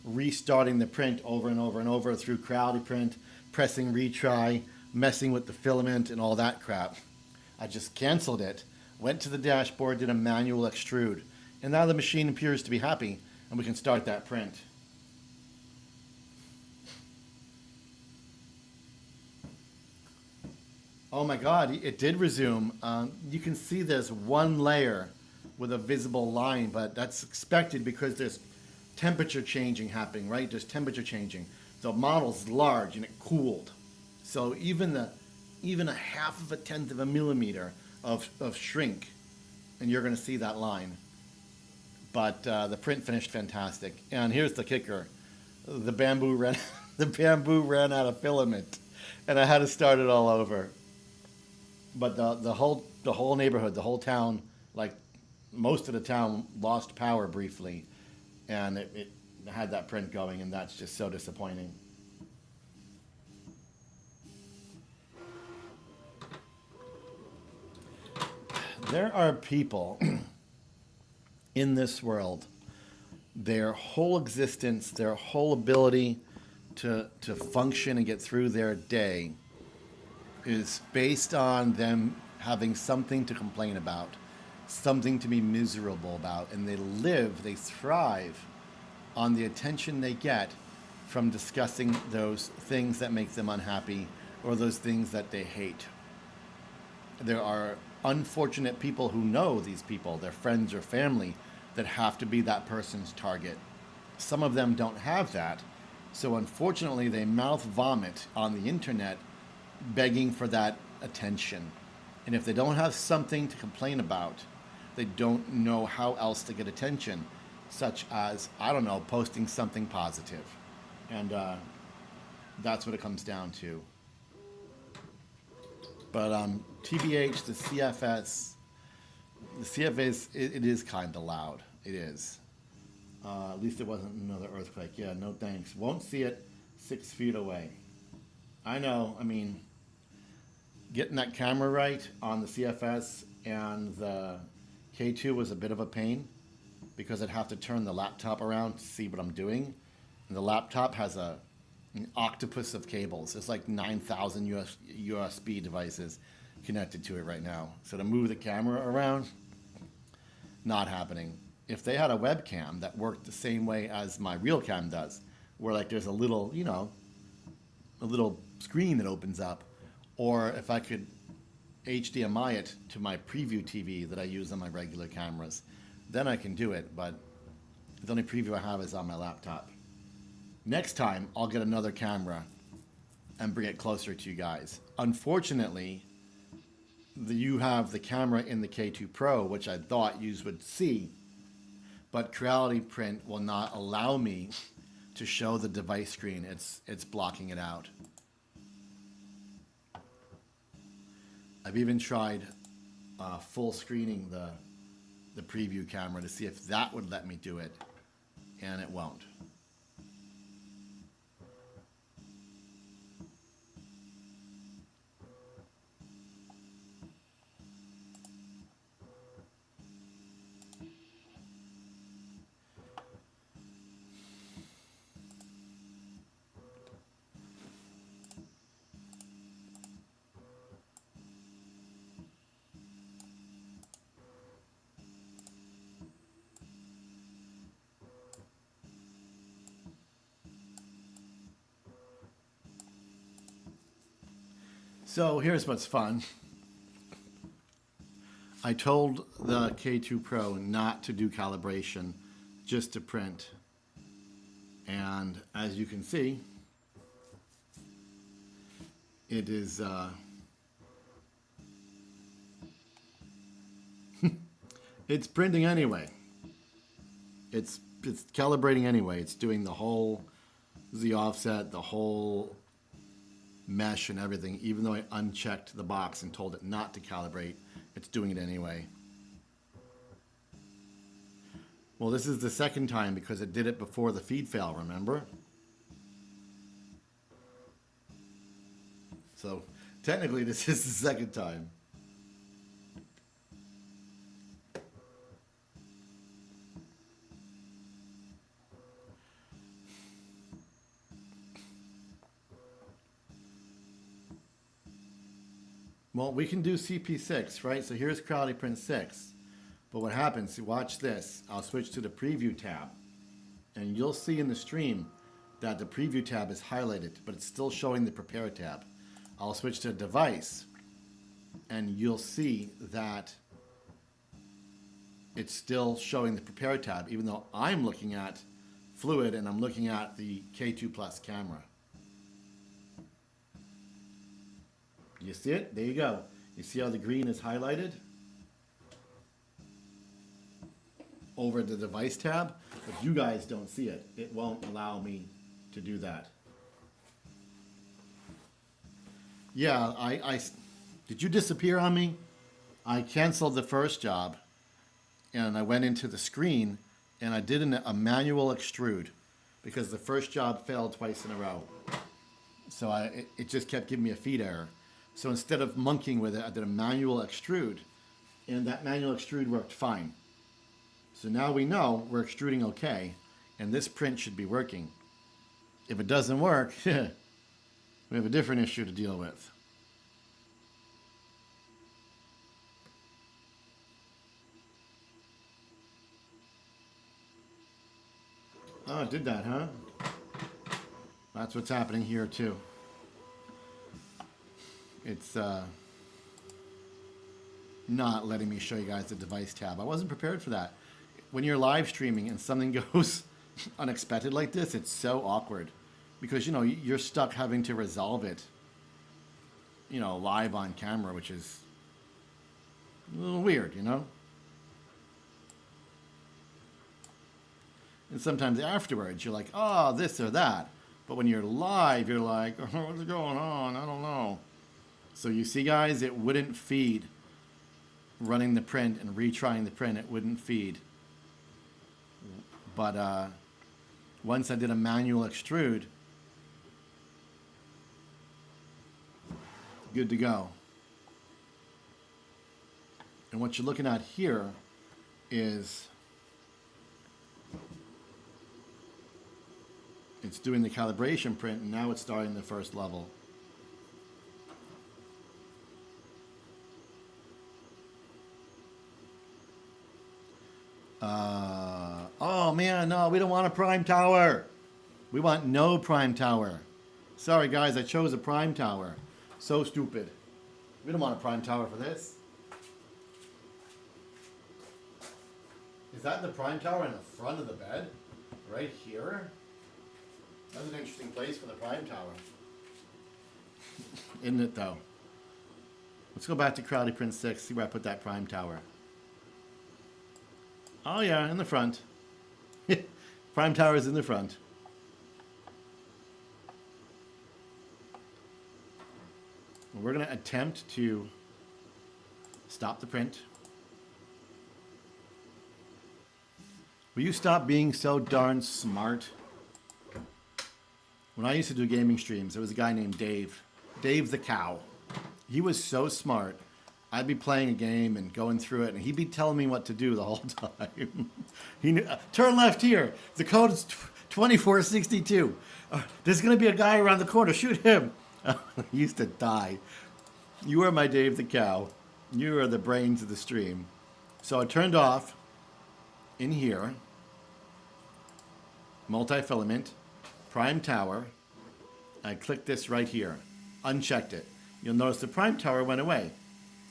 restarting the print over and over and over through Creality Print, pressing retry, messing with the filament and all that crap. I just canceled it, went to the dashboard, did a manual extrude, and now the machine appears to be happy, and we can start that print. Oh my God, it did resume. You can see there's one layer with a visible line, but that's expected because there's temperature changing happening, right? There's temperature changing. The model's large and it cooled. So even a 1/2 of a millimeter of shrink, and you're going to see that line. But the print finished fantastic. And here's the kicker: the bamboo ran out of filament, and I had to start it all over. But the whole neighborhood, the whole town, like most of the town, lost power briefly, and it had that print going, and that's just so disappointing. There are people in this world, their whole existence, their whole ability to function and get through their day is based on them having something to complain about, something to be miserable about, and they thrive on the attention they get from discussing those things that make them unhappy or those things that they hate. There are unfortunate people who know these people, their friends or family, that have to be that person's target. Some of them don't have that, so unfortunately they mouth vomit on the internet begging for that attention. And if they don't have something to complain about, they don't know how else to get attention, such as, I don't know, posting something positive. And that's what it comes down to. But TBH, the CFS, it is kind of loud. It is. At least it wasn't another earthquake. Yeah, no thanks. Won't see it 6 feet away. I know, I mean, getting that camera right on the CFS and the K2 was a bit of a pain because I'd have to turn the laptop around to see what I'm doing. And the laptop has an octopus of cables. It's like 9,000 USB devices connected to it right now. So to move the camera around, not happening. If they had a webcam that worked the same way as my real cam does, where like there's a little, a little screen that opens up, or if I could HDMI it to my preview TV that I use on my regular cameras, then I can do it, but the only preview I have is on my laptop. Next time, I'll get another camera and bring it closer to you guys. Unfortunately, you have the camera in the K2 Pro, which I thought you would see, but Creality Print will not allow me to show the device screen. It's blocking it out. I've even tried full screening the preview camera to see if that would let me do it, and it won't. So here's what's fun. I told the K2 Pro not to do calibration, just to print. And as you can see, it is it's printing anyway. It's it's calibrating anyway. It's doing the offset, the whole mesh and everything. Even though I unchecked the box and told it not to calibrate, it's doing it anyway. Well, this is the second time because it did it before the feed fail, remember? So technically this is the second time. Well, we can do CP6, right? So here's Creality Print 6. But what happens, watch this. I'll switch to the preview tab. And you'll see in the stream that the preview tab is highlighted, but it's still showing the prepare tab. I'll switch to device, and you'll see that it's still showing the prepare tab, even though I'm looking at fluid and I'm looking at the K2 Plus camera. You see it? There you go. You see how the green is highlighted over the device tab? But you guys don't see it. It won't allow me to do that. Yeah, did you disappear on me? I canceled the first job and I went into the screen and I did a manual extrude because the first job failed twice in a row. So it just kept giving me a feed error. So instead of monkeying with it, I did a manual extrude, and that manual extrude worked fine. So now we know we're extruding okay, and this print should be working. If it doesn't work, we have a different issue to deal with. Oh, it did that, huh? That's what's happening here too. It's not letting me show you guys the device tab. I wasn't prepared for that. When you're live streaming and something goes unexpected like this, it's so awkward because, you know, you're stuck having to resolve it, you know, live on camera, which is a little weird, you know? And sometimes afterwards you're like, oh, this or that. But when you're live, you're like, oh, what's going on? I don't know. So you see, guys, it wouldn't feed. Running the print and retrying the print, it wouldn't feed. But once I did a manual extrude, good to go. And what you're looking at here is it's doing the calibration print, and now it's starting the first level. Oh man, no, we don't want a prime tower. We want no prime tower. Sorry guys, I chose a prime tower. So stupid. We don't want a prime tower for this. Is that the prime tower in the front of the bed? Right here? That's an interesting place for the prime tower. Isn't it though? Let's go back to Creality Print 6, see where I put that prime tower. Oh yeah, in the front. Prime tower is in the front. We're going to attempt to stop the print. Will you stop being so darn smart? When I used to do gaming streams, there was a guy named Dave. Dave the Cow. He was so smart. I'd be playing a game and going through it, and he'd be telling me what to do the whole time. He knew, turn left here. The code is 2462. There's going to be a guy around the corner. Shoot him. I used to die. You are my Dave the Cow. You are the brains of the stream. So I turned off in here, multi-filament, prime tower. I clicked this right here, unchecked it. You'll notice the prime tower went away.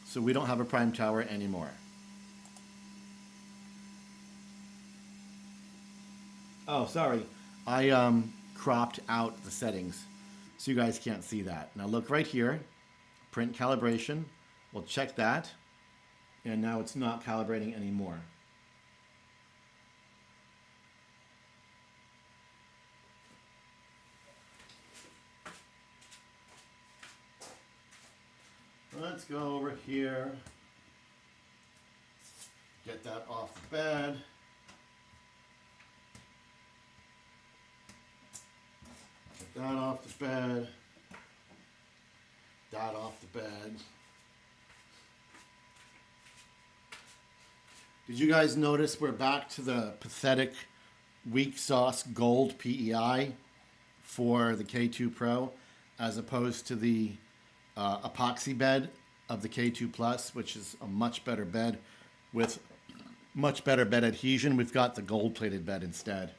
So we don't have a prime tower anymore. Oh, sorry. I cropped out the settings so you guys can't see that. Now look right here, print calibration. We'll check that. And now it's not calibrating anymore. let's go over here. Get that off the bed. Get that off the bed. That off the bed. Did you guys notice we're back to the pathetic weak sauce gold PEI for the K2 Pro as opposed to the epoxy bed of the K2 Plus, which is a much better bed with much better bed adhesion. We've got the gold plated bed instead.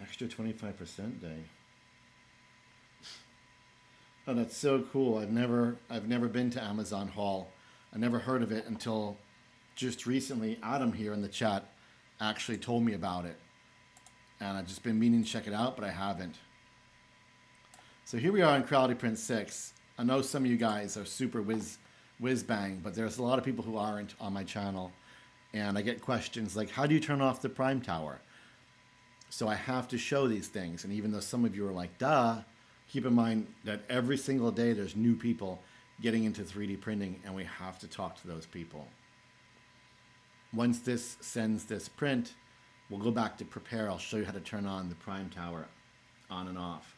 Extra 25% day. Oh, that's so cool. I've never been to Amazon Haul. I never heard of it until just recently. Adam here in the chat actually told me about it. And I've just been meaning to check it out, but I haven't. So here we are in Creality Print 6. I know some of you guys are super whiz bang, but there's a lot of people who aren't on my channel. And I get questions like, how do you turn off the prime tower? So I have to show these things. And even though some of you are like, duh, keep in mind that every single day there's new people getting into 3D printing, and we have to talk to those people. Once this sends this print, we'll go back to prepare. I'll show you how to turn on the prime tower on and off.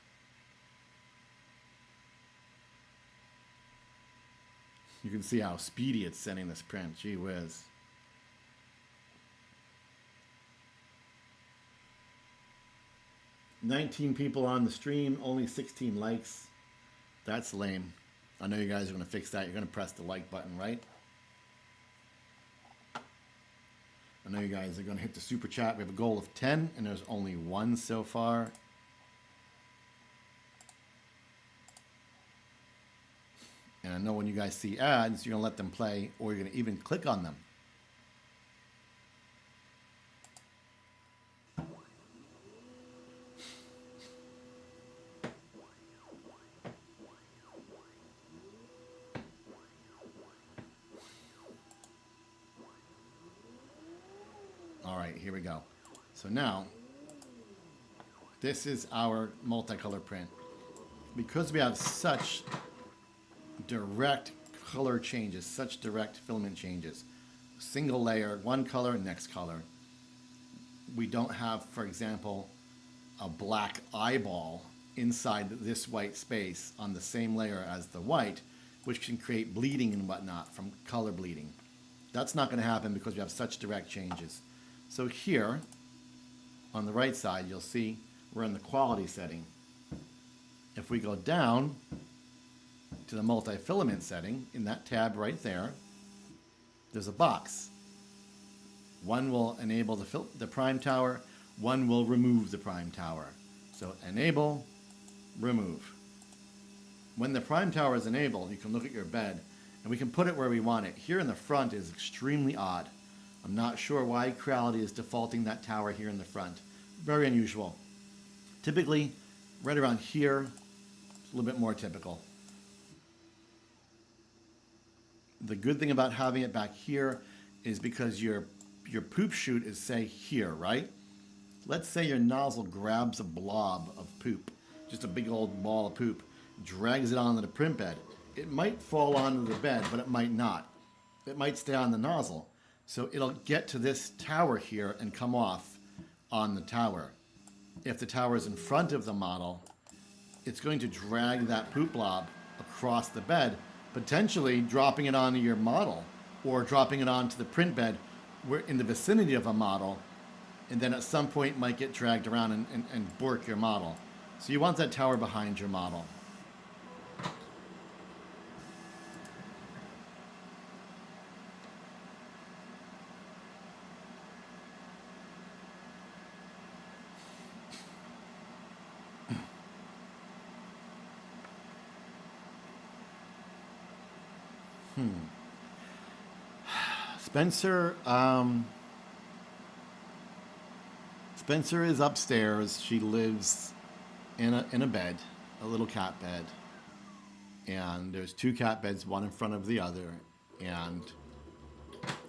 You can see how speedy it's sending this print. Gee whiz. $19 people on the stream, only 16 likes. That's lame. I know you guys are going to fix that. You're going to press the like button, right? I know you guys are going to hit the super chat. We have a goal of 10, and there's only 1 so far. And I know when you guys see ads, you're going to let them play, or you're going to even click on them. All right, here we go. So now, this is our multicolor print. Because we have such direct color changes, such direct filament changes, single layer, one color, next color. We don't have, for example, a black eyeball inside this white space on the same layer as the white, which can create bleeding and whatnot from color bleeding. That's not going to happen because we have such direct changes. So here, on the right side, you'll see we're in the quality setting. If we go down to the multi-filament setting, in that tab right there, there's a box. One will enable the prime tower, one will remove the prime tower. So enable, remove. When the prime tower is enabled, you can look at your bed, and we can put it where we want it. Here in the front is extremely odd. I'm not sure why Creality is defaulting that tower here in the front. Very unusual. Typically, right around here, it's a little bit more typical. The good thing about having it back here is because your poop chute is, say, here, right? Let's say your nozzle grabs a blob of poop, just a big old ball of poop, drags it onto the print bed. It might fall onto the bed, but it might not. It might stay on the nozzle. So it'll get to this tower here and come off on the tower. If the tower is in front of the model, it's going to drag that poop blob across the bed, potentially dropping it onto your model or dropping it onto the print bed in the vicinity of a model, and then at some point might get dragged around and bork your model. So you want that tower behind your model. Spencer is upstairs. She lives in a bed, a little cat bed. And there's 2 cat beds, one in front of the other. And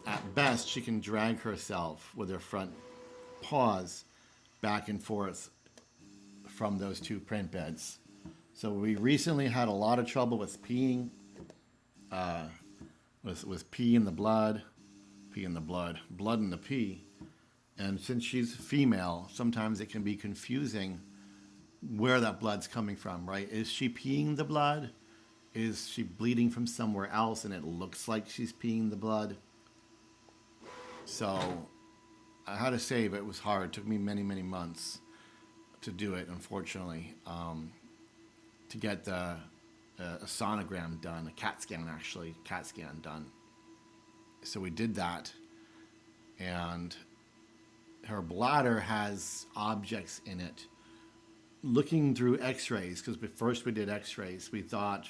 at best, she can drag herself with her front paws back and forth from those 2 print beds. So we recently had a lot of trouble with peeing, with pee in the blood, blood in the pee. And since she's female, sometimes it can be confusing where that blood's coming from, right? Is she peeing the blood? Is she bleeding from somewhere else and it looks like she's peeing the blood? So I had to save it. It was hard. It took me many, many months to do it, unfortunately, to get a sonogram done, a CAT scan done. So we did that, and her bladder has objects in it. Looking through x-rays, because first we did x-rays, we thought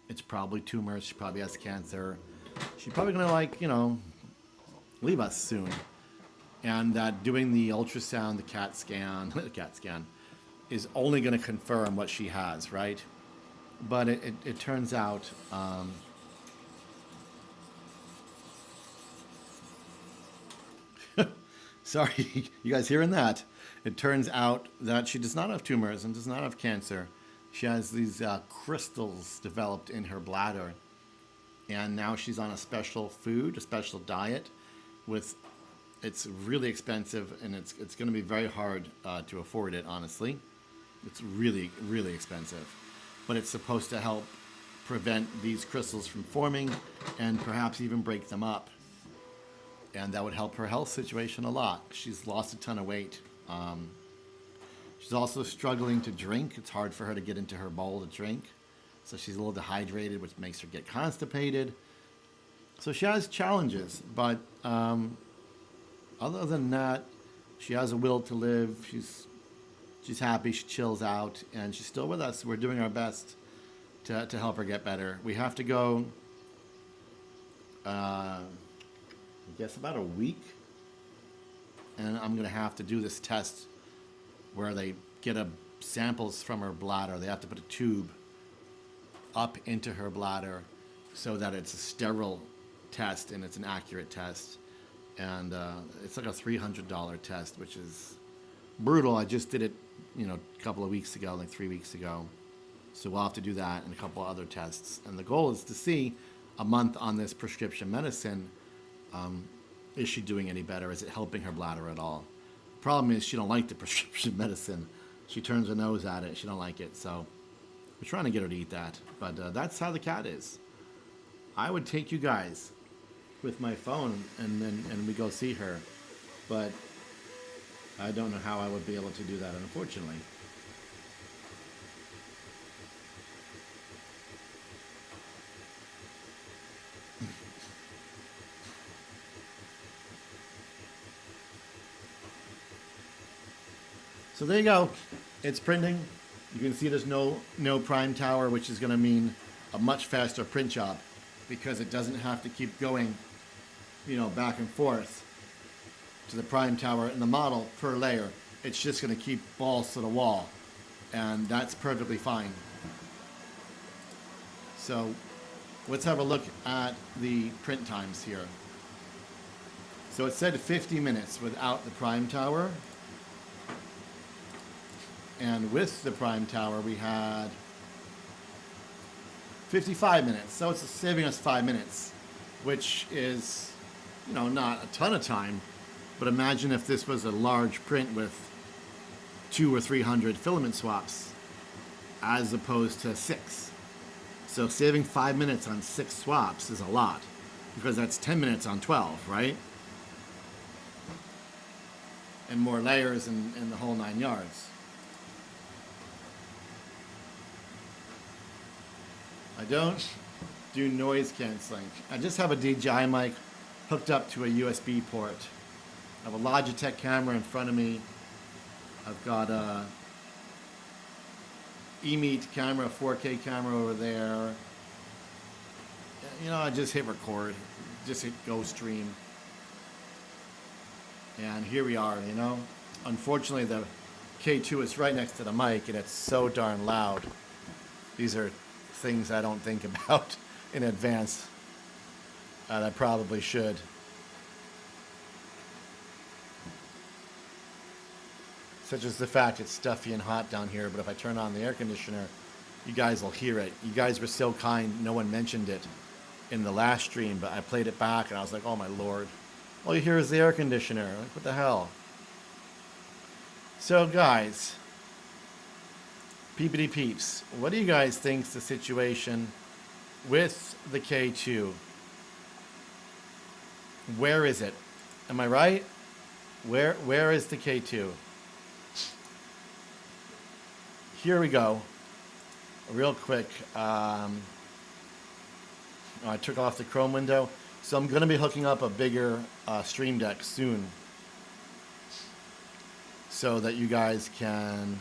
it's probably tumors, she probably has cancer. She's probably gonna leave us soon. And that doing the ultrasound, the CAT scan, is only gonna confirm what she has, right? But it turns out, sorry, you guys hearing that? It turns out that she does not have tumors and does not have cancer. She has these crystals developed in her bladder. And now she's on a special food, a special diet. It's really expensive, and it's going to be very hard to afford it, honestly. It's really, really expensive. But it's supposed to help prevent these crystals from forming and perhaps even break them up. And that would help her health situation a lot. She's lost a ton of weight. She's also struggling to drink. It's hard for her to get into her bowl to drink. So she's a little dehydrated, which makes her get constipated. So she has challenges, but other than that, she has a will to live. She's happy. She chills out, and she's still with us. We're doing our best to help her get better. We have to go, I guess, about a week, and I'm going to have to do this test where they get samples from her bladder. They have to put a tube up into her bladder so that it's a sterile test and it's an accurate test. And it's like a $300 test, which is brutal. I just did it, a couple of weeks ago, like 3 weeks ago. So we'll have to do that and a couple other tests. And the goal is to see a month on this prescription medicine. Is she doing any better? Is it helping her bladder at all? Problem is she don't like the prescription medicine. She turns her nose at it. She don't like it. So we're trying to get her to eat that. But that's how the cat is. I would take you guys with my phone and we go see her. But I don't know how I would be able to do that, unfortunately. So there you go. It's printing. You can see there's no prime tower, which is going to mean a much faster print job because it doesn't have to keep going, back and forth to the prime tower in the model per layer. It's just going to keep balls to the wall, and that's perfectly fine. So let's have a look at the print times here. So it said 50 minutes without the prime tower. And with the prime tower, we had 55 minutes. So it's saving us 5 minutes, which is, not a ton of time. But imagine if this was a large print with 200 or 300 filament swaps as opposed to 6. So saving 5 minutes on 6 swaps is a lot because that's 10 minutes on 12, right? And more layers and the whole 9 yards. I don't do noise canceling. I just have a DJI mic hooked up to a USB port. I have a Logitech camera in front of me. I've got a eMeet camera, 4K camera over there. I just hit record, just hit go stream. And here we are, Unfortunately, the K2 is right next to the mic, and it's so darn loud. These are things I don't think about in advance, and I probably should. Such as the fact it's stuffy and hot down here, but if I turn on the air conditioner, You guys will hear it. You guys were so kind. No one mentioned it in the last stream, but I played it back and I was like, oh my Lord. All you hear is the air conditioner. Like, what the hell? So guys, peepity peeps, what do you guys think's the situation with the K2? Where is it? Am I right? Where is the K2? Here we go. Real quick. I took off the Chrome window. So I'm going to be hooking up a bigger Stream Deck soon, so that you guys can,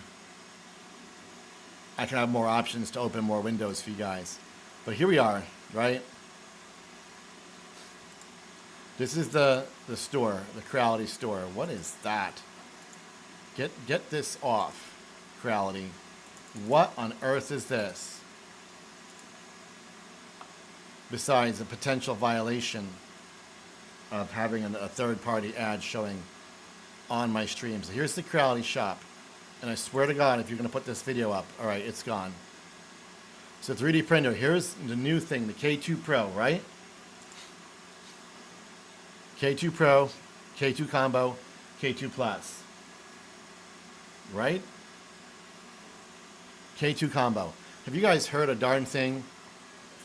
I can have more options to open more windows for you guys. But here we are, right? This is the store, the Creality store. What is that? Get this off, Creality. What on earth is this? Besides a potential violation of having a third-party ad showing on my streams. Here's the Creality shop. And I swear to God, if you're going to put this video up, all right, it's gone. So 3D printer, here's the new thing, the K2 Pro, right? K2 Pro, K2 Combo, K2 Plus. Right? K2 Combo. Have you guys heard a darn thing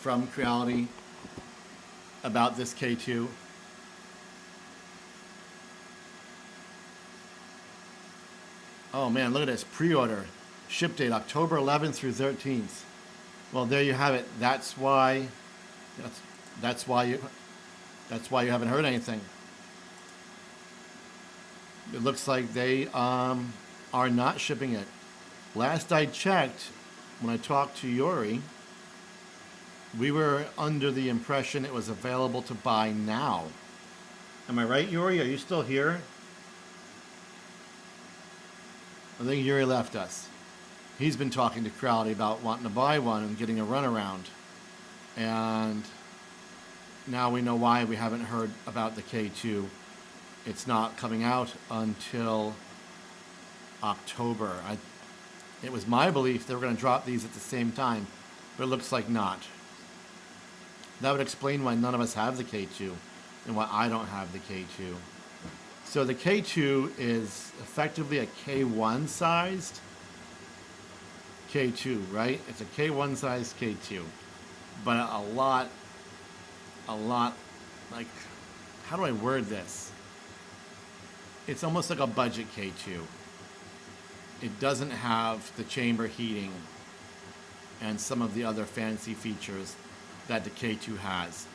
from Creality about this K2? Oh man, look at this pre-order. Ship date October 11th through 13th. Well, there you have it. That's why you haven't heard anything. It looks like they are not shipping it. Last I checked, when I talked to Yuri, we were under the impression it was available to buy now. Am I right, Yuri? Are you still here? I think Yuri left us. He's been talking to Creality about wanting to buy one and getting a runaround. And now we know why we haven't heard about the K2. It's not coming out until October. It was my belief they were going to drop these at the same time, but it looks like not. That would explain why none of us have the K2 and why I don't have the K2. So the K2 is effectively a K1 sized K2, right? It's a K1 sized K2, but a lot, like, how do I word this? It's almost like a budget K2. It doesn't have the chamber heating and some of the other fancy features that the K2 has.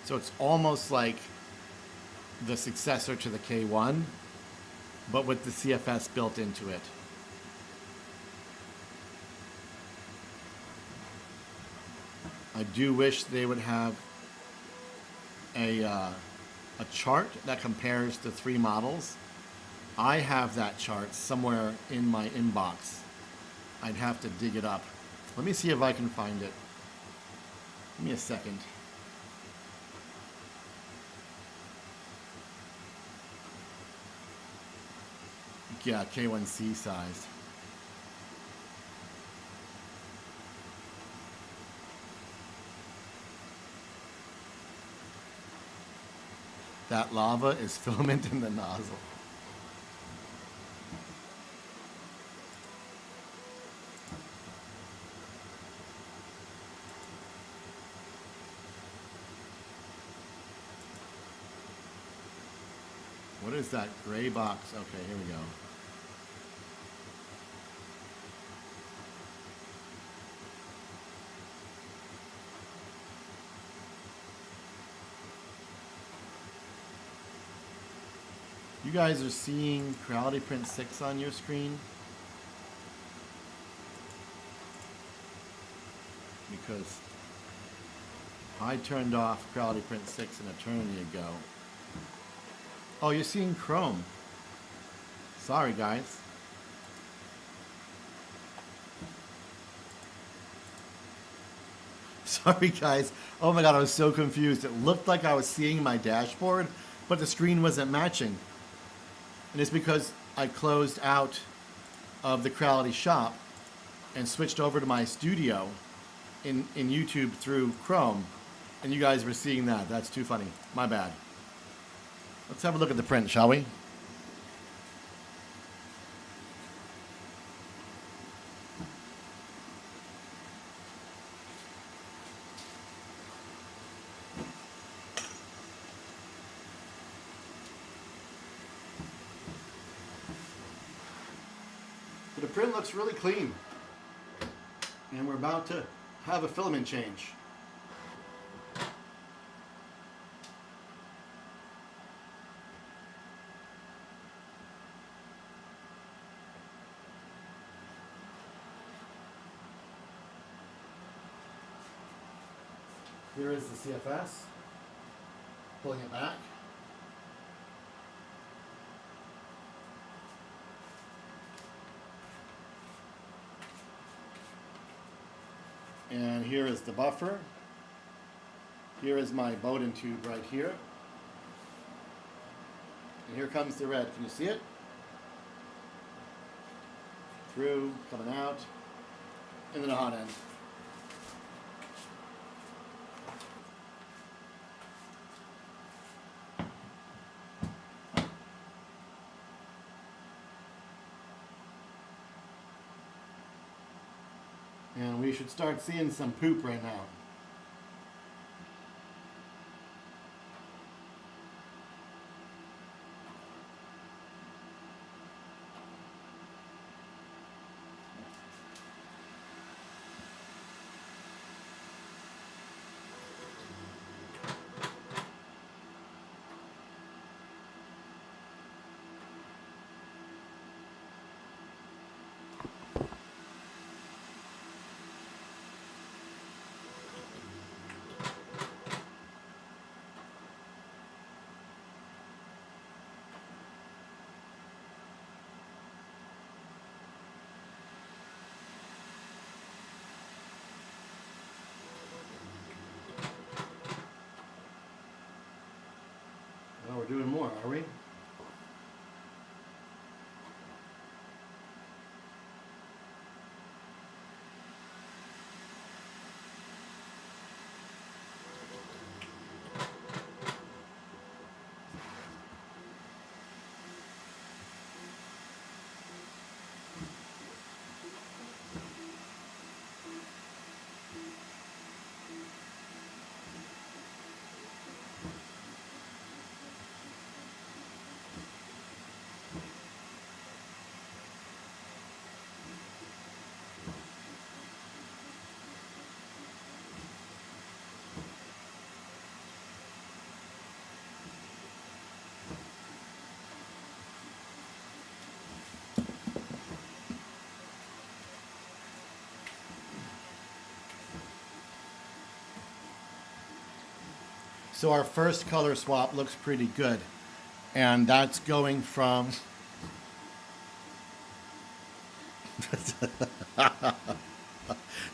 So it's almost like the successor to the K1, but with the CFS built into it. I do wish they would have a chart that compares the three models. I have that chart somewhere in my inbox. I'd have to dig it up. Let me see if I can find it. Give me a second. Yeah, K1C sized. That lava is filament in the nozzle. What is that gray box? Okay, here we go. You guys are seeing Creality Print 6 on your screen? Because I turned off Creality Print 6 an eternity ago. Oh, you're seeing Chrome. Sorry, guys. Sorry, guys. Oh my God, I was so confused. It looked like I was seeing my dashboard, but the screen wasn't matching. And it's because I closed out of the Creality shop and switched over to my studio in YouTube through Chrome, and you guys were seeing that. That's too funny. My bad. Let's have a look at the print, shall we? The print looks really clean, and we're about to have a filament change. Here is the CFS, pulling it back. And here is the buffer. Here is my Bowden tube right here. And here comes the red. Can you see it? Through, coming out, and then the hot end. And we should start seeing some poop right now. Well, we're doing more, are we? So our first color swap looks pretty good. And that's going from...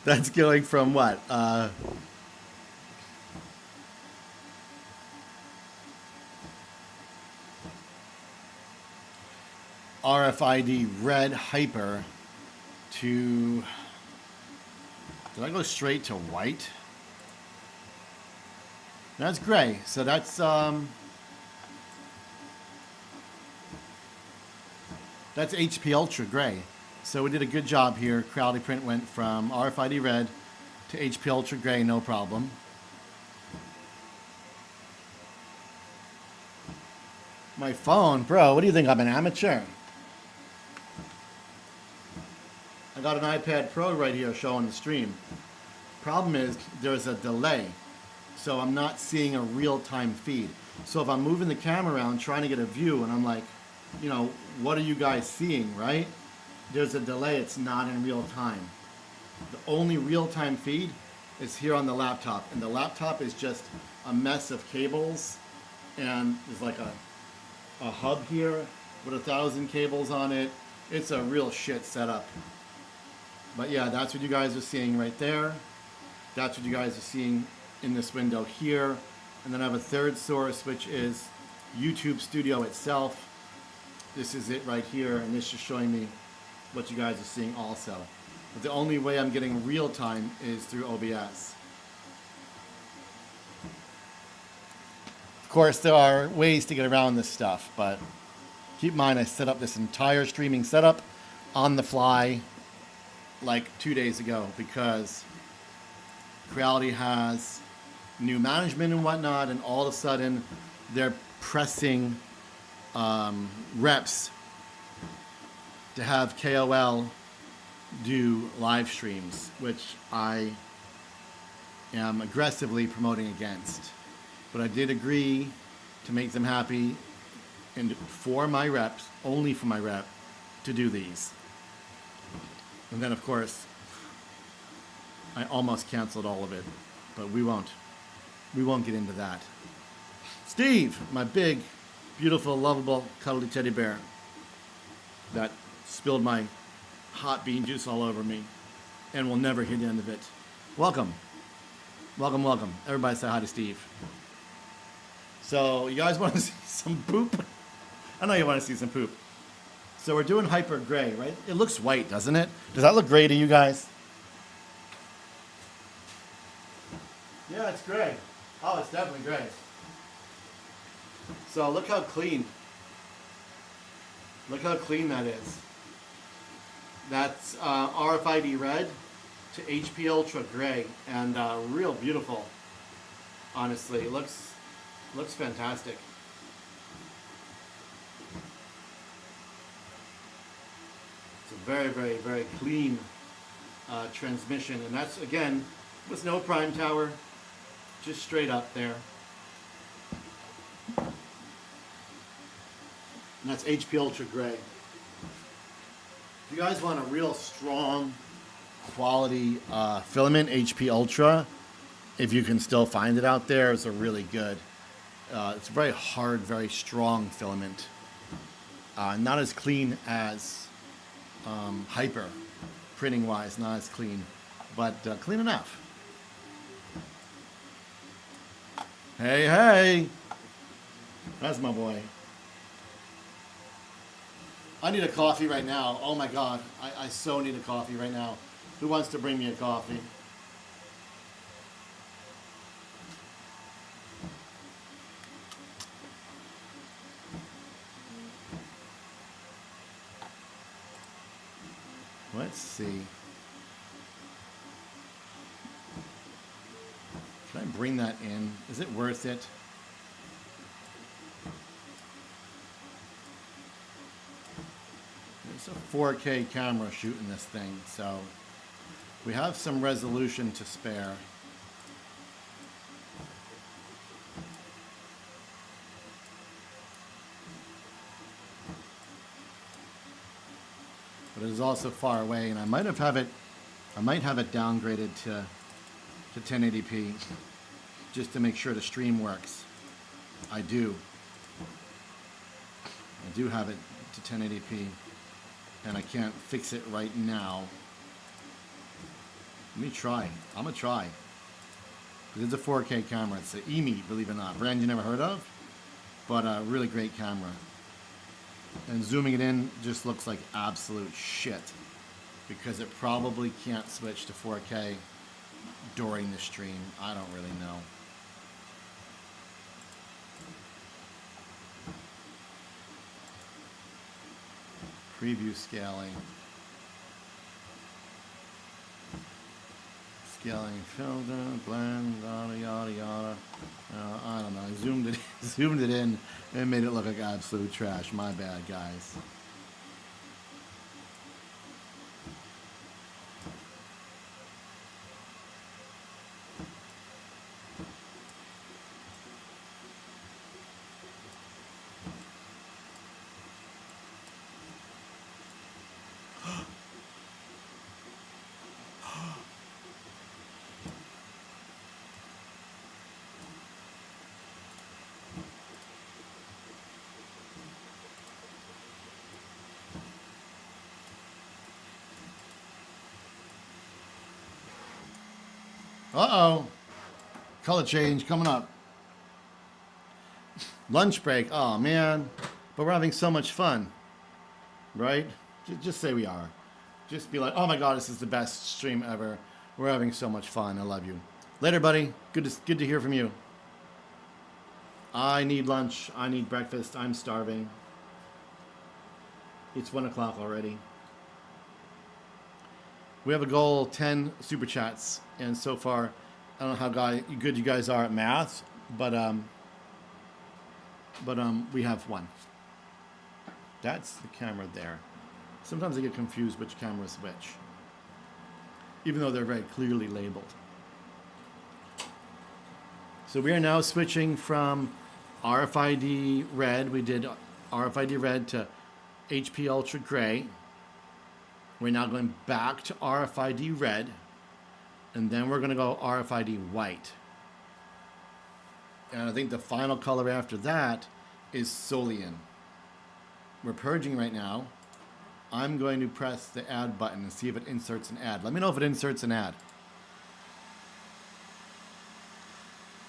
that's going from what? RFID red hyper to... Did I go straight to white? That's gray. So that's HP Ultra gray. So we did a good job here. Creality print went from RFID red to HP Ultra gray, no problem. My phone, bro, what do you think? I'm an amateur? I got an iPad Pro right here showing the stream. Problem is, there's a delay. So I'm not seeing a real-time feed. So if I'm moving the camera around trying to get a view and I'm like, you know, what are you guys seeing, right? There's a delay, it's not in real time. The only real-time feed is here on the laptop. And the laptop is just a mess of cables. And there's like a hub here with 1,000 cables on it. It's a real shit setup. But yeah, that's what you guys are seeing right there. That's what you guys are seeing in this window here. And then I have a third source, which is YouTube Studio itself. This is it right here, and this is showing me what you guys are seeing also. But the only way I'm getting real time is through OBS. Of course, there are ways to get around this stuff, but keep in mind I set up this entire streaming setup on the fly like 2 days ago because Creality has new management and whatnot, and all of a sudden they're pressing reps to have KOL do live streams, which I am aggressively promoting against. But I did agree to make them happy and for my reps, only for my rep, to do these. And then of course, I almost canceled all of it, but we won't get into that. Steve, my big, beautiful, lovable, cuddly teddy bear that spilled my hot bean juice all over me and will never hear the end of it. Welcome. Welcome, welcome. Everybody say hi to Steve. So you guys want to see some poop? I know you want to see some poop. So we're doing hyper gray, right? It looks white, doesn't it? Does that look gray to you guys? Yeah, it's gray. Oh, it's definitely gray. So look how clean. Look how clean that is. That's RFID red to HP Ultra gray, and real beautiful. Honestly, it looks fantastic. It's a very, very, very clean transmission, and that's again with no prime tower, just straight up there. And that's HP Ultra gray. If you guys want a real strong quality filament, HP Ultra, if you can still find it out there, is a really good. It's a very hard, very strong filament. Not as clean as Hyper, printing wise, not as clean, but clean enough. Hey, hey, that's my boy. I need a coffee right now. Oh my God, I so need a coffee right now. Who wants to bring me a coffee? Let's see. Can I bring that in? Is it worth it? It's a 4K camera shooting this thing, so we have some resolution to spare. But it is also far away, and I might have it downgraded to 1080p just to make sure the stream works. I do have it to 1080p, and I can't fix it right now. Let me try. I'm gonna try. It's a 4K camera. It's an EMI, believe it or not, brand you never heard of, but a really great camera. And zooming it in just looks like absolute shit because it probably can't switch to 4K during the stream. I don't really know. Preview scaling. Scaling filter, blend, yada yada yada. I don't know. I zoomed it in and made it look like absolute trash. My bad, guys. Uh-oh. Color change coming up. Lunch break. Oh, man. But we're having so much fun. Right? Just say we are. just be like, oh my God, this is the best stream ever. We're having so much fun. I love you. Later, buddy. Good to hear from you. I need lunch. I need breakfast. I'm starving. It's 1 o'clock already. We have a goal, 10 super chats, and so far, I don't know how good you guys are at math, but we have one. That's the camera there. Sometimes I get confused which camera is which, even though they're very clearly labeled. So we are now switching from RFID red. We did RFID red to HP Ultra Gray. We're now going back to RFID red, and then we're going to go RFID white. And I think the final color after that is Solian. We're purging right now. I'm going to press the add button and see if it inserts an ad. Let me know if it inserts an ad.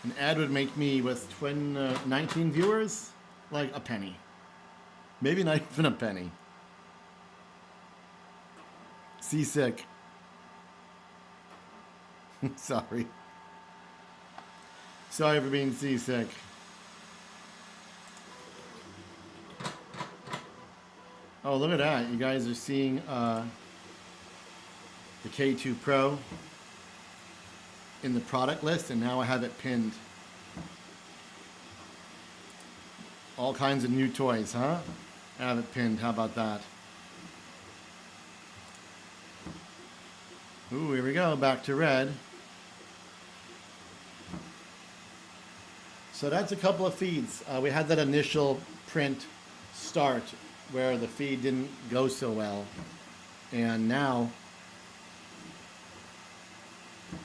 An ad would make me, with 19 viewers, like a penny. Maybe not even a penny. Seasick. Sorry. Sorry for being seasick. Oh, look at that. You guys are seeing the K2 Pro in the product list, and now I have it pinned. All kinds of new toys, huh? I have it pinned. How about that? Ooh, here we go. Back to red. So that's a couple of feeds. We had that initial print start where the feed didn't go so well. And now,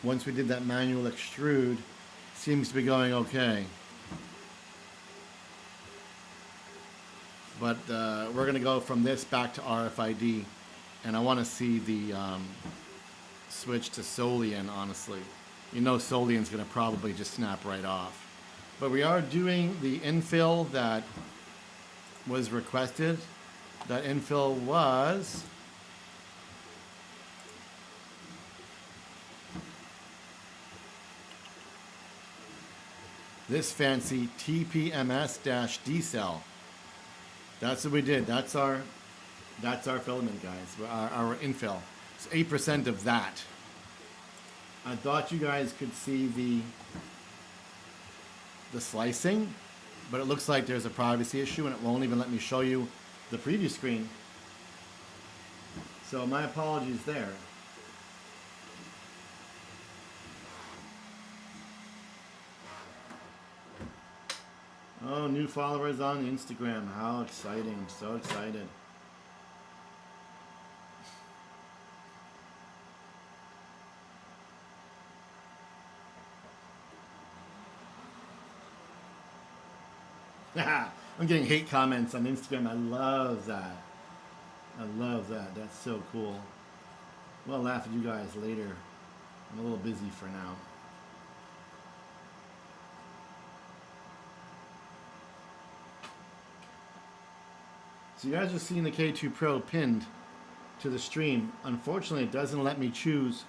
once we did that manual extrude, seems to be going okay. But we're going to go from this back to RFID. And I want to see the switch to Solian, honestly. You know Solian's going to probably just snap right off. But we are doing the infill that was requested. That infill was this fancy TPMS-D cell. That's what we did. That's our filament, guys. Our infill. It's 8% of that. I thought you guys could see the slicing, but it looks like there's a privacy issue and it won't even let me show you the preview screen. So my apologies there. Oh, new followers on Instagram. How exciting. I'm so excited. I'm getting hate comments on Instagram. I love that. I love that. That's so cool. Well, I'll laugh at you guys later. I'm a little busy for now. So you guys are seeing the K2 Pro pinned to the stream. Unfortunately, it doesn't let me choose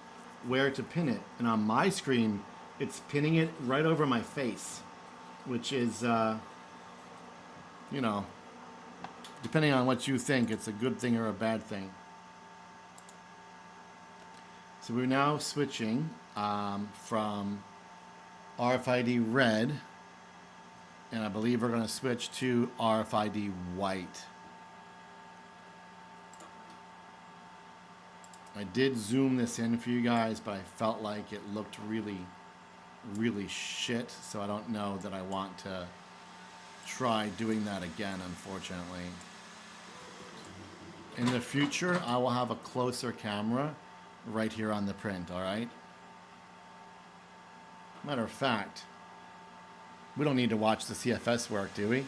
where to pin it. And on my screen, it's pinning it right over my face, which is, you know, depending on what you think, it's a good thing or a bad thing. So we're now switching from RFID red, and I believe we're going to switch to RFID white. I did zoom this in for you guys, but I felt like it looked really, really shit, so I don't know that I want to try doing that again, unfortunately. In the future, I will have a closer camera right here on the print, all right? Matter of fact, we don't need to watch the CFS work, do we?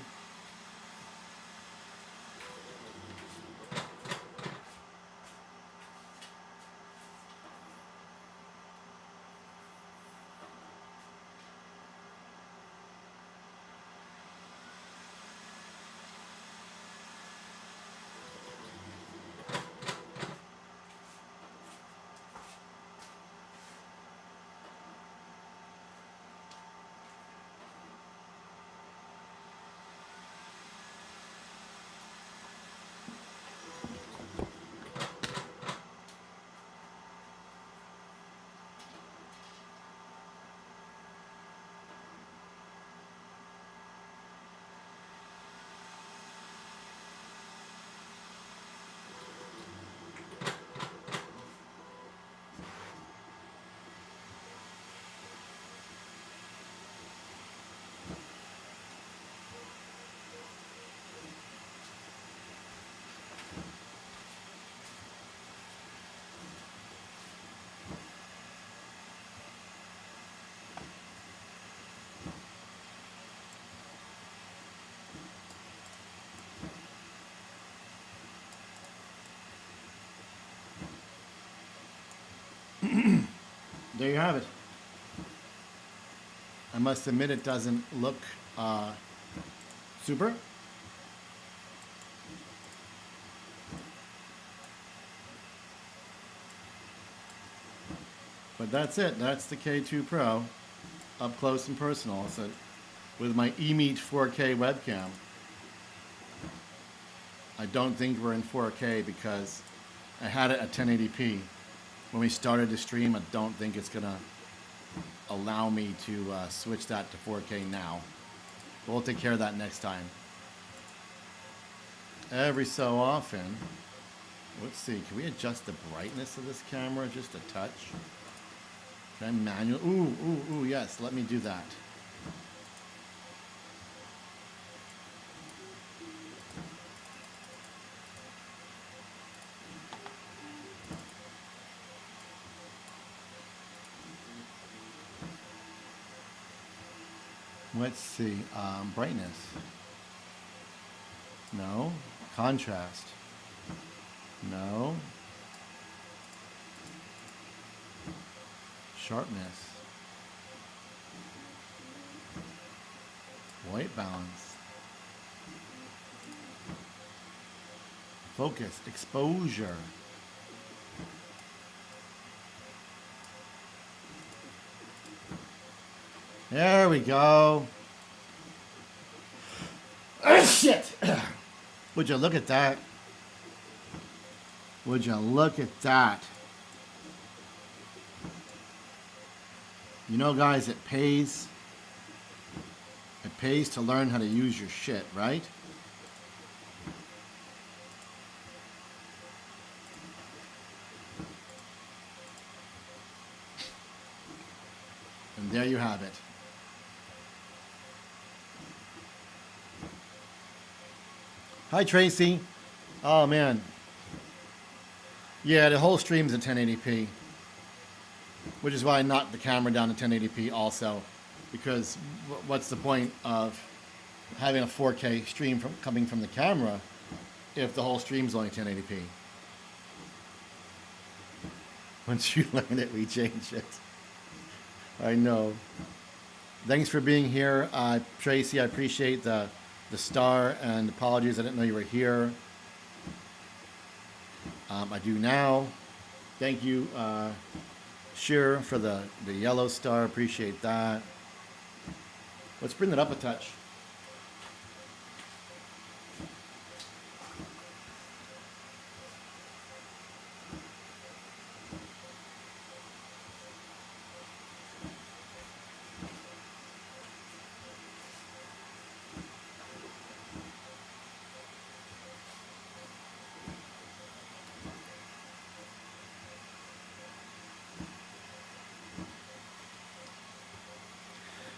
there you have it. I must admit it doesn't look super. But that's it. That's the K2 Pro, up close and personal. So with my eMeet 4K webcam. I don't think we're in 4K because I had it at 1080p. When we started the stream, I don't think it's gonna allow me to switch that to 4K now. We'll take care of that next time. Every so often, let's see, can we adjust the brightness of this camera just a touch? Can I manual? Ooh, yes, let me do that. Let's see, brightness. No. Contrast. No. Sharpness. White balance. Focus. Exposure. There we go. Oh, shit. Would you look at that? Would you look at that? You know, guys, it pays. It pays to learn how to use your shit, right? And there you have it. Hi, Tracy. Oh, man. Yeah, the whole stream's in 1080p. Which is why I knocked the camera down to 1080p also. Because what's the point of having a 4K stream coming from the camera if the whole stream's only 1080p? Once you learn it, we change it. I know. Thanks for being here, Tracy. I appreciate the star, and apologies, I didn't know you were here. I do now. Thank you, Sheer, for the yellow star. Appreciate that. Let's bring that up a touch.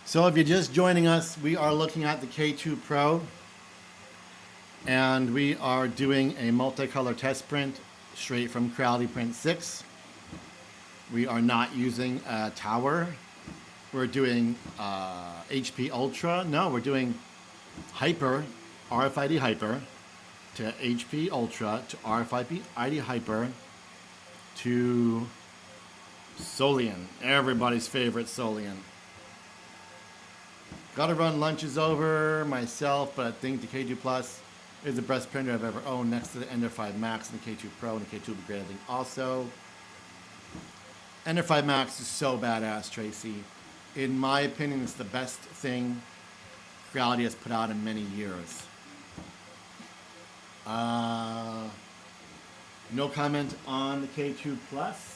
So if you're just joining us, we are looking at the K2 Pro, and we are doing a multicolor test print straight from Creality Print 6. We are not using a tower. We're doing HP Ultra. No, we're doing Hyper, RFID Hyper to HP Ultra to RFID Hyper to Solian, everybody's favorite Solian. Gotta run lunches over myself, but I think the K2 Plus is the best printer I've ever owned, next to the Ender 5 Max and the K2 Pro and the K2 Upgrade, I think also. Ender 5 Max is so badass, Tracy. In my opinion, it's the best thing Creality has put out in many years. No comment on the K2 Plus.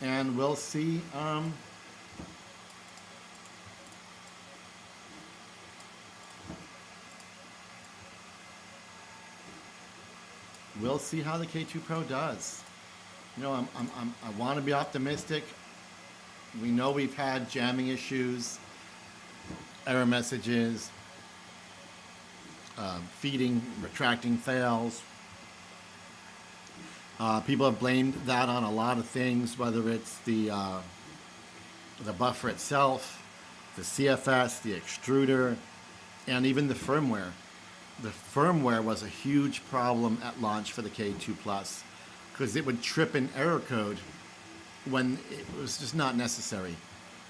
And we'll see. We'll see how the K2 Pro does. You know, I want to be optimistic. We know we've had jamming issues, error messages, feeding, retracting fails. People have blamed that on a lot of things, whether it's the buffer itself, the CFS, the extruder, and even the firmware. The firmware was a huge problem at launch for the K2 Plus because it would trip in error code when it was just not necessary.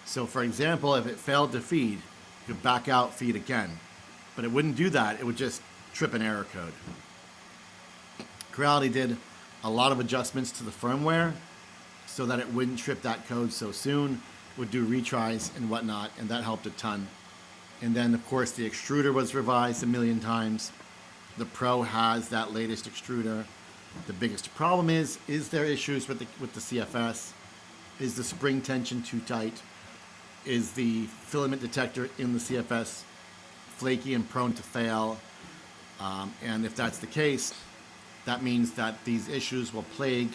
So for example, if it failed to feed, you could back out, feed again. But it wouldn't do that. It would just trip in error code. Creality did a lot of adjustments to the firmware so that it wouldn't trip that code so soon, would do retries and whatnot, and that helped a ton. And then, of course, the extruder was revised a million times. The Pro has that latest extruder. The biggest problem is there issues with the CFS? Is the spring tension too tight? Is the filament detector in the CFS flaky and prone to fail? And if that's the case, that means that these issues will plague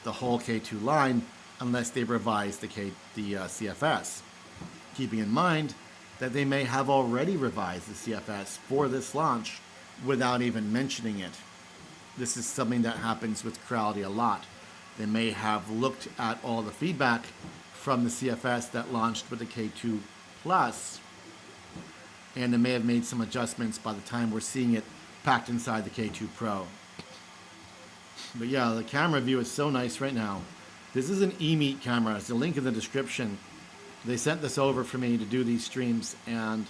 the whole K2 line unless they revise the CFS. Keeping in mind that they may have already revised the CFS for this launch without even mentioning it. This is something that happens with Creality a lot. They may have looked at all the feedback from the CFS that launched with the K2 Plus, and they may have made some adjustments by the time we're seeing it packed inside the K2 Pro. But yeah, the camera view is so nice right now. This is an eMeet camera. There's a link in the description. They sent this over for me to do these streams, and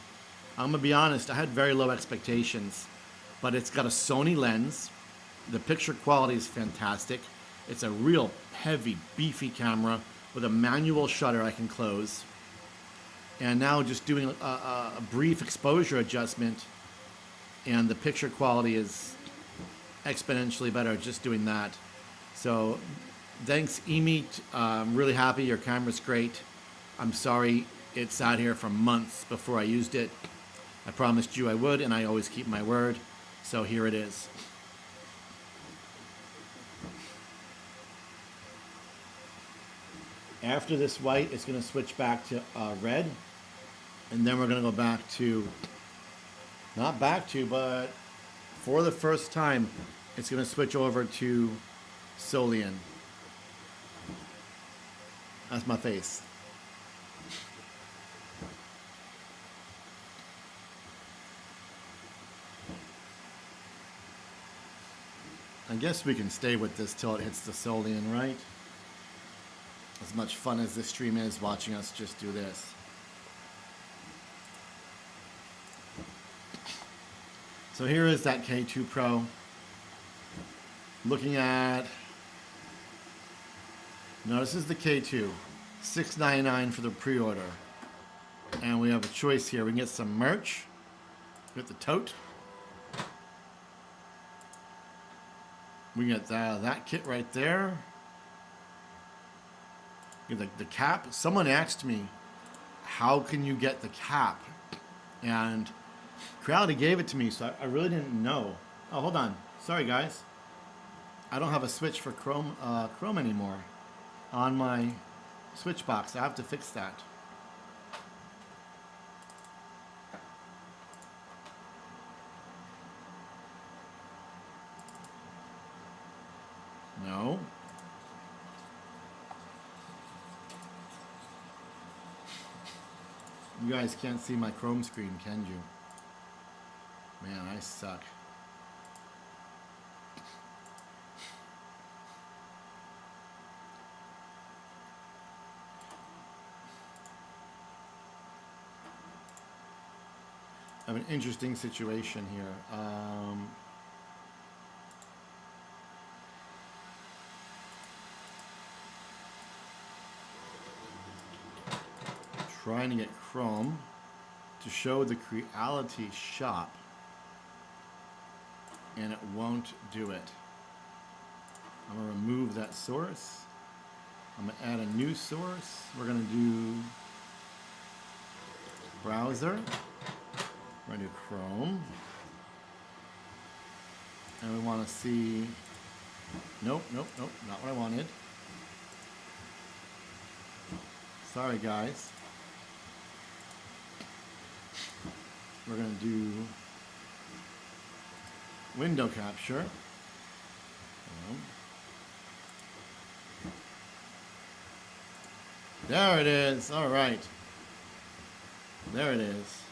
I'm gonna be honest, I had very low expectations, but it's got a Sony lens. The picture quality is fantastic. It's a real heavy, beefy camera with a manual shutter I can close. And now just doing a brief exposure adjustment, and the picture quality is exponentially better just doing that. So thanks eMeet. I'm really happy. Your camera's great. I'm sorry it sat here for months before I used it. I promised you I would, and I always keep my word. So here it is. After this white, it's going to switch back to red. And then we're going to go back to, not back to, but for the first time, it's going to switch over to Solian. That's my face. I guess we can stay with this till it hits the Solian, right? As much fun as this stream is watching us just do this. So here is that K2 Pro. Looking at, now this is the K2, $699 for the pre-order. And we have a choice here. We can get some merch. We get the tote. We get that kit right there. The cap. Someone asked me, how can you get the cap? And Creality gave it to me, so I really didn't know. Oh, hold on. Sorry, guys. I don't have a switch for Chrome anymore on my switch box. I have to fix that. No. You guys can't see my Chrome screen, can you? Man, I suck. I have an interesting situation here. Trying to get Chrome to show the Creality shop, and it won't do it. I'm going to remove that source. I'm going to add a new source. We're going to do browser. We're going to do Chrome. And we want to see, nope, not what I wanted. Sorry, guys. We're going to do window capture. There it is. All right. There it is.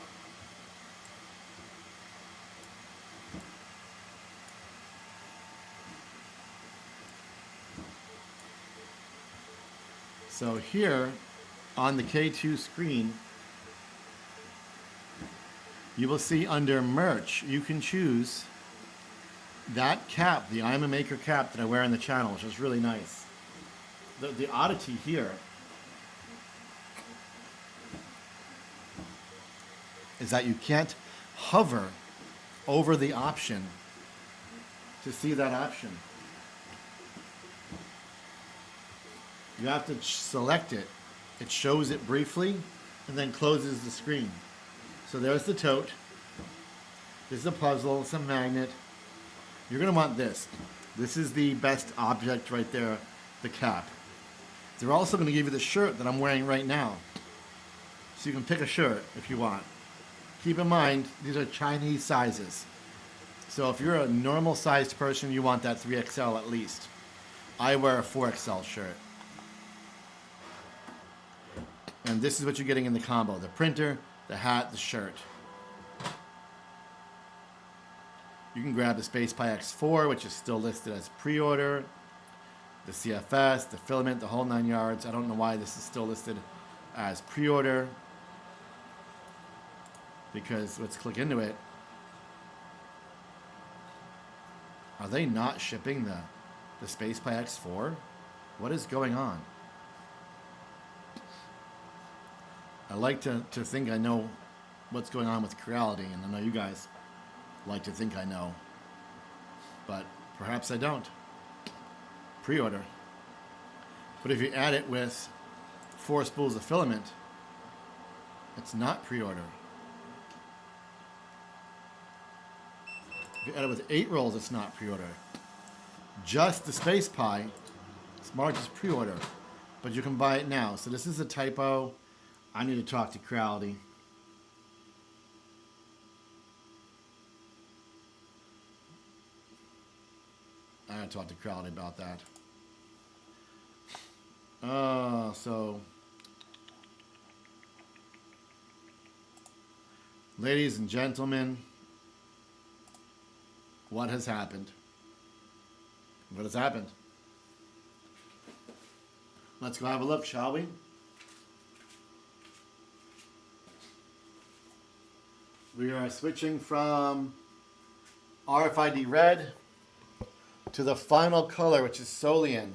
So here on the K2 screen, you will see under merch, you can choose that cap, the I'm a Maker cap that I wear on the channel, which is really nice. The oddity here is that you can't hover over the option to see that option. You have to select it. It shows it briefly and then closes the screen. So there's the tote. This is a puzzle, it's a magnet. You're gonna want this. This is the best object right there, the cap. They're also gonna give you the shirt that I'm wearing right now. So you can pick a shirt if you want. Keep in mind, these are Chinese sizes. So if you're a normal sized person, you want that 3XL at least. I wear a 4XL shirt. And this is what you're getting in the combo. The printer, the hat, the shirt. You can grab the SpacePi X4, which is still listed as pre-order. The CFS, the filament, the whole 9 yards. I don't know why this is still listed as pre-order. Because let's click into it. Are they not shipping the SpacePi X4? What is going on? I like to think I know what's going on with Creality, and I know you guys like to think I know, but perhaps I don't. Pre-order. But if you add it with 4 spools of filament, it's not pre-order. If you add it with 8 rolls, it's not pre-order. Just the SpacePi, it's marked as pre-order, but you can buy it now. So this is a typo. I need to talk to Creality. I gotta talk to Creality about that. So ladies and gentlemen, what has happened? What has happened? Let's go have a look, shall we? We are switching from RFID red to the final color, which is Solian.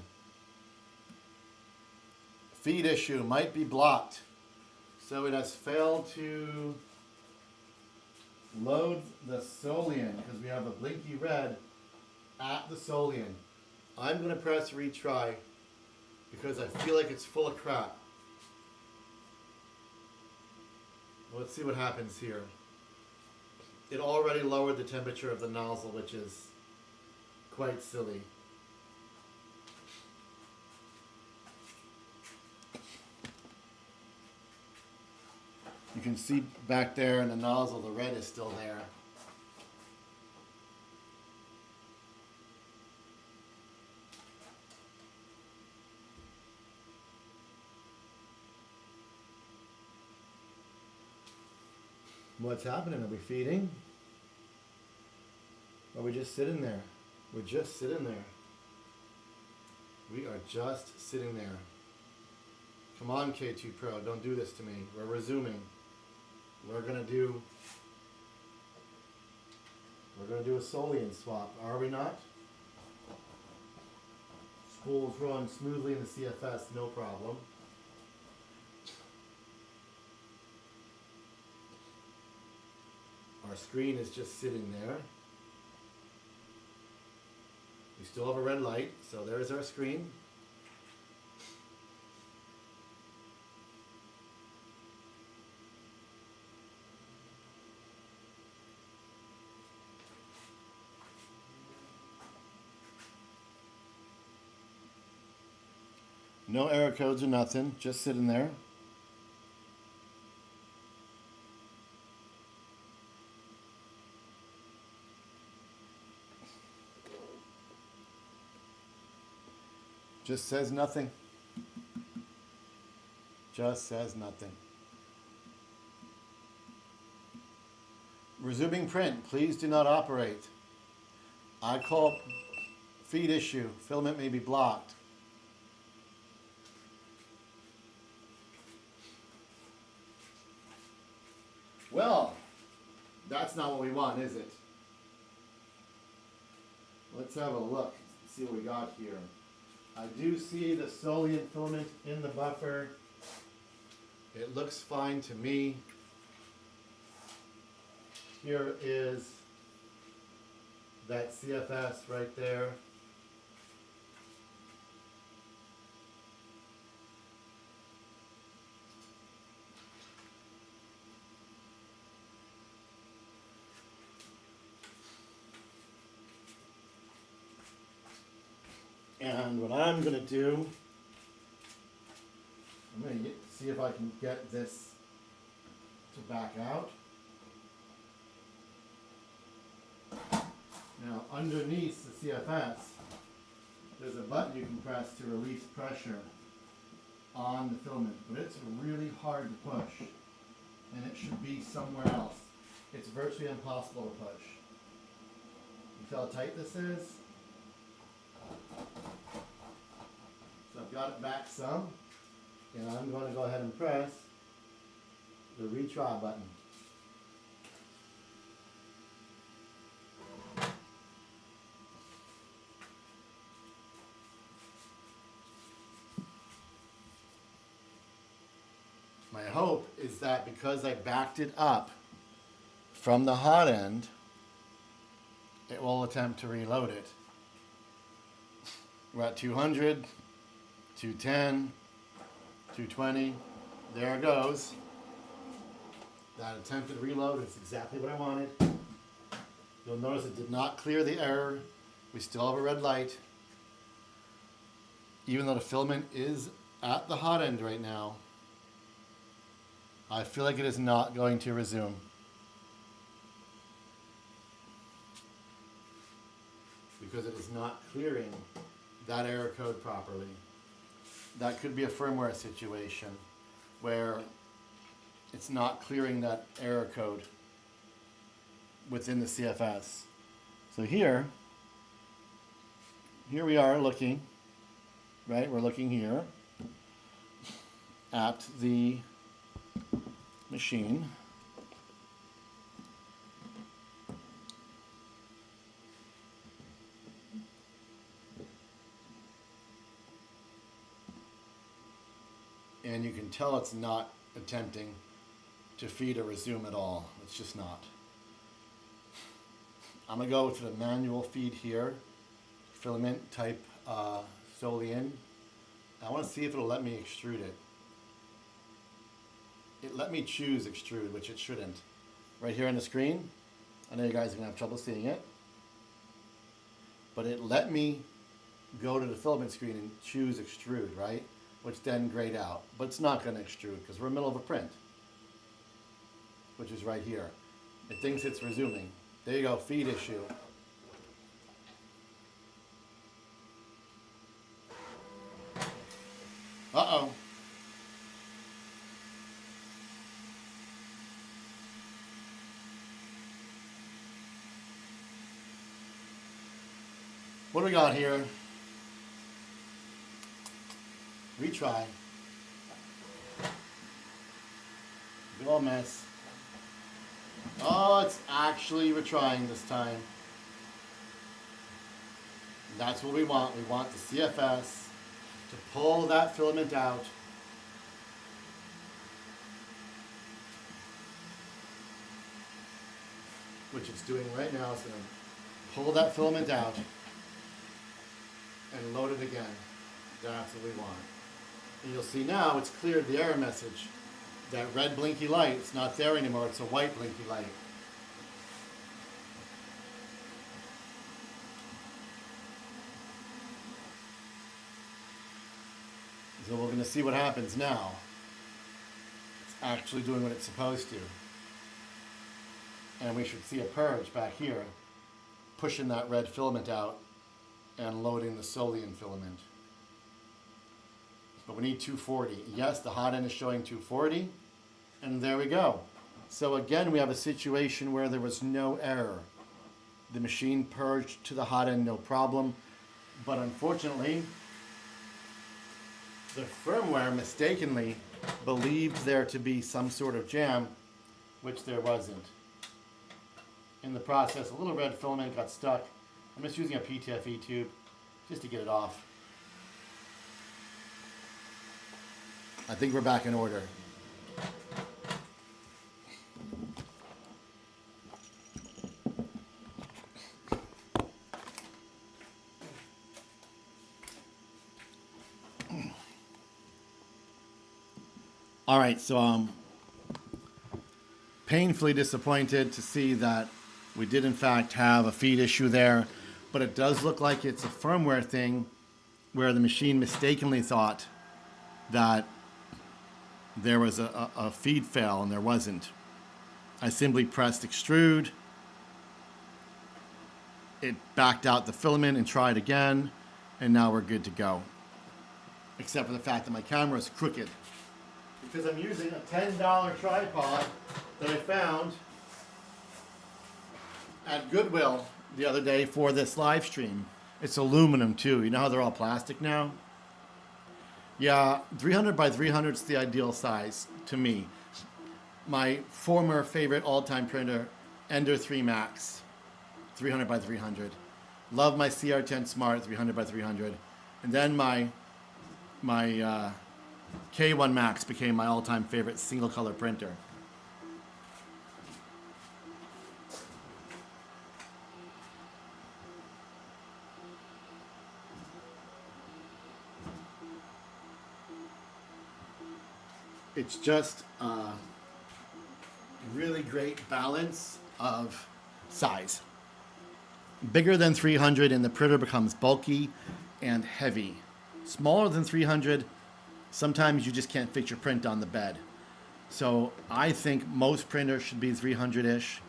Feed issue might be blocked. So it has failed to load the Solian because we have a blinky red at the Solian. I'm going to press retry because I feel like it's full of crap. Let's see what happens here. It already lowered the temperature of the nozzle, which is quite silly. You can see back there in the nozzle, the red is still there. What's happening? Are we feeding? Or are we just sitting there? We're just sitting there. We are just sitting there. Come on, K2 Pro, don't do this to me. We're resuming. We're gonna do a Solian swap, are we not? Spools run smoothly in the CFS, no problem. Our screen is just sitting there. We still have a red light, so there's our screen. No error codes or nothing, just sitting there. Just says nothing. Just says nothing. Resuming print. Please do not operate. I call feed issue. Filament may be blocked. Well, that's not what we want, is it? Let's have a look, see what we got here. I do see the Solian filament in the buffer. It looks fine to me. Here is that CFS right there. And what I'm going to do, I'm going to see if I can get this to back out. Now underneath the CFS, there's a button you can press to release pressure on the filament, but it's really hard to push, and it should be somewhere else. It's virtually impossible to push. You feel how tight this is? So I've got it back some, and I'm going to go ahead and press the retry button. My hope is that because I backed it up from the hot end, it will attempt to reload it. We're at 200, 210, 220. There it goes. That attempted reload is exactly what I wanted. You'll notice it did not clear the error. We still have a red light. Even though the filament is at the hot end right now, I feel like it is not going to resume. Because it is not clearing that error code properly. That could be a firmware situation where it's not clearing that error code within the CFS. So here we are looking, right? We're looking here at the machine. And you can tell it's not attempting to feed or resume at all. It's just not. I'm going to go to the manual feed here, filament type Solian. I want to see if it'll let me extrude it. It let me choose extrude, which it shouldn't. Right here on the screen, I know you guys are going to have trouble seeing it, but it let me go to the filament screen and choose extrude, right? Which then grayed out, but it's not going to extrude because we're in the middle of a print, which is right here. It thinks it's resuming. There you go, feed issue. Uh-oh. What do we got here? Retry. Big old mess. Oh, it's actually retrying this time. That's what we want. We want the CFS to pull that filament out. Which it's doing right now. It's going to pull that filament out and load it again. That's what we want. And you'll see now it's cleared the error message. That red blinky light, it's not there anymore. It's a white blinky light. So we're going to see what happens now. It's actually doing what it's supposed to. And we should see a purge back here, pushing that red filament out and loading the Solian filament. But we need 240. Yes, the hot end is showing 240, and there we go. So again, we have a situation where there was no error. The machine purged to the hot end, no problem. But unfortunately, the firmware mistakenly believed there to be some sort of jam which there wasn't. In the process, a little red filament got stuck. I'm just using a PTFE tube just to get it off. I think we're back in order. All right, so I'm painfully disappointed to see that we did in fact have a feed issue there, but it does look like it's a firmware thing where the machine mistakenly thought that there was a feed fail and there wasn't. I simply pressed extrude. It backed out the filament and tried again, and now we're good to go. Except for the fact that my camera is crooked. Because I'm using a $10 tripod that I found at Goodwill the other day for this live stream. It's aluminum too. You know how they're all plastic now? Yeah, 300 by 300 is the ideal size to me. My former favorite all-time printer, Ender 3 Max, 300 by 300. Love my CR10 Smart 300 by 300. And then my K1 Max became my all-time favorite single color printer. It's just a really great balance of size. Bigger than 300 and the printer becomes bulky and heavy. Smaller than 300, sometimes you just can't fit your print on the bed. So I think most printers should be 300-ish,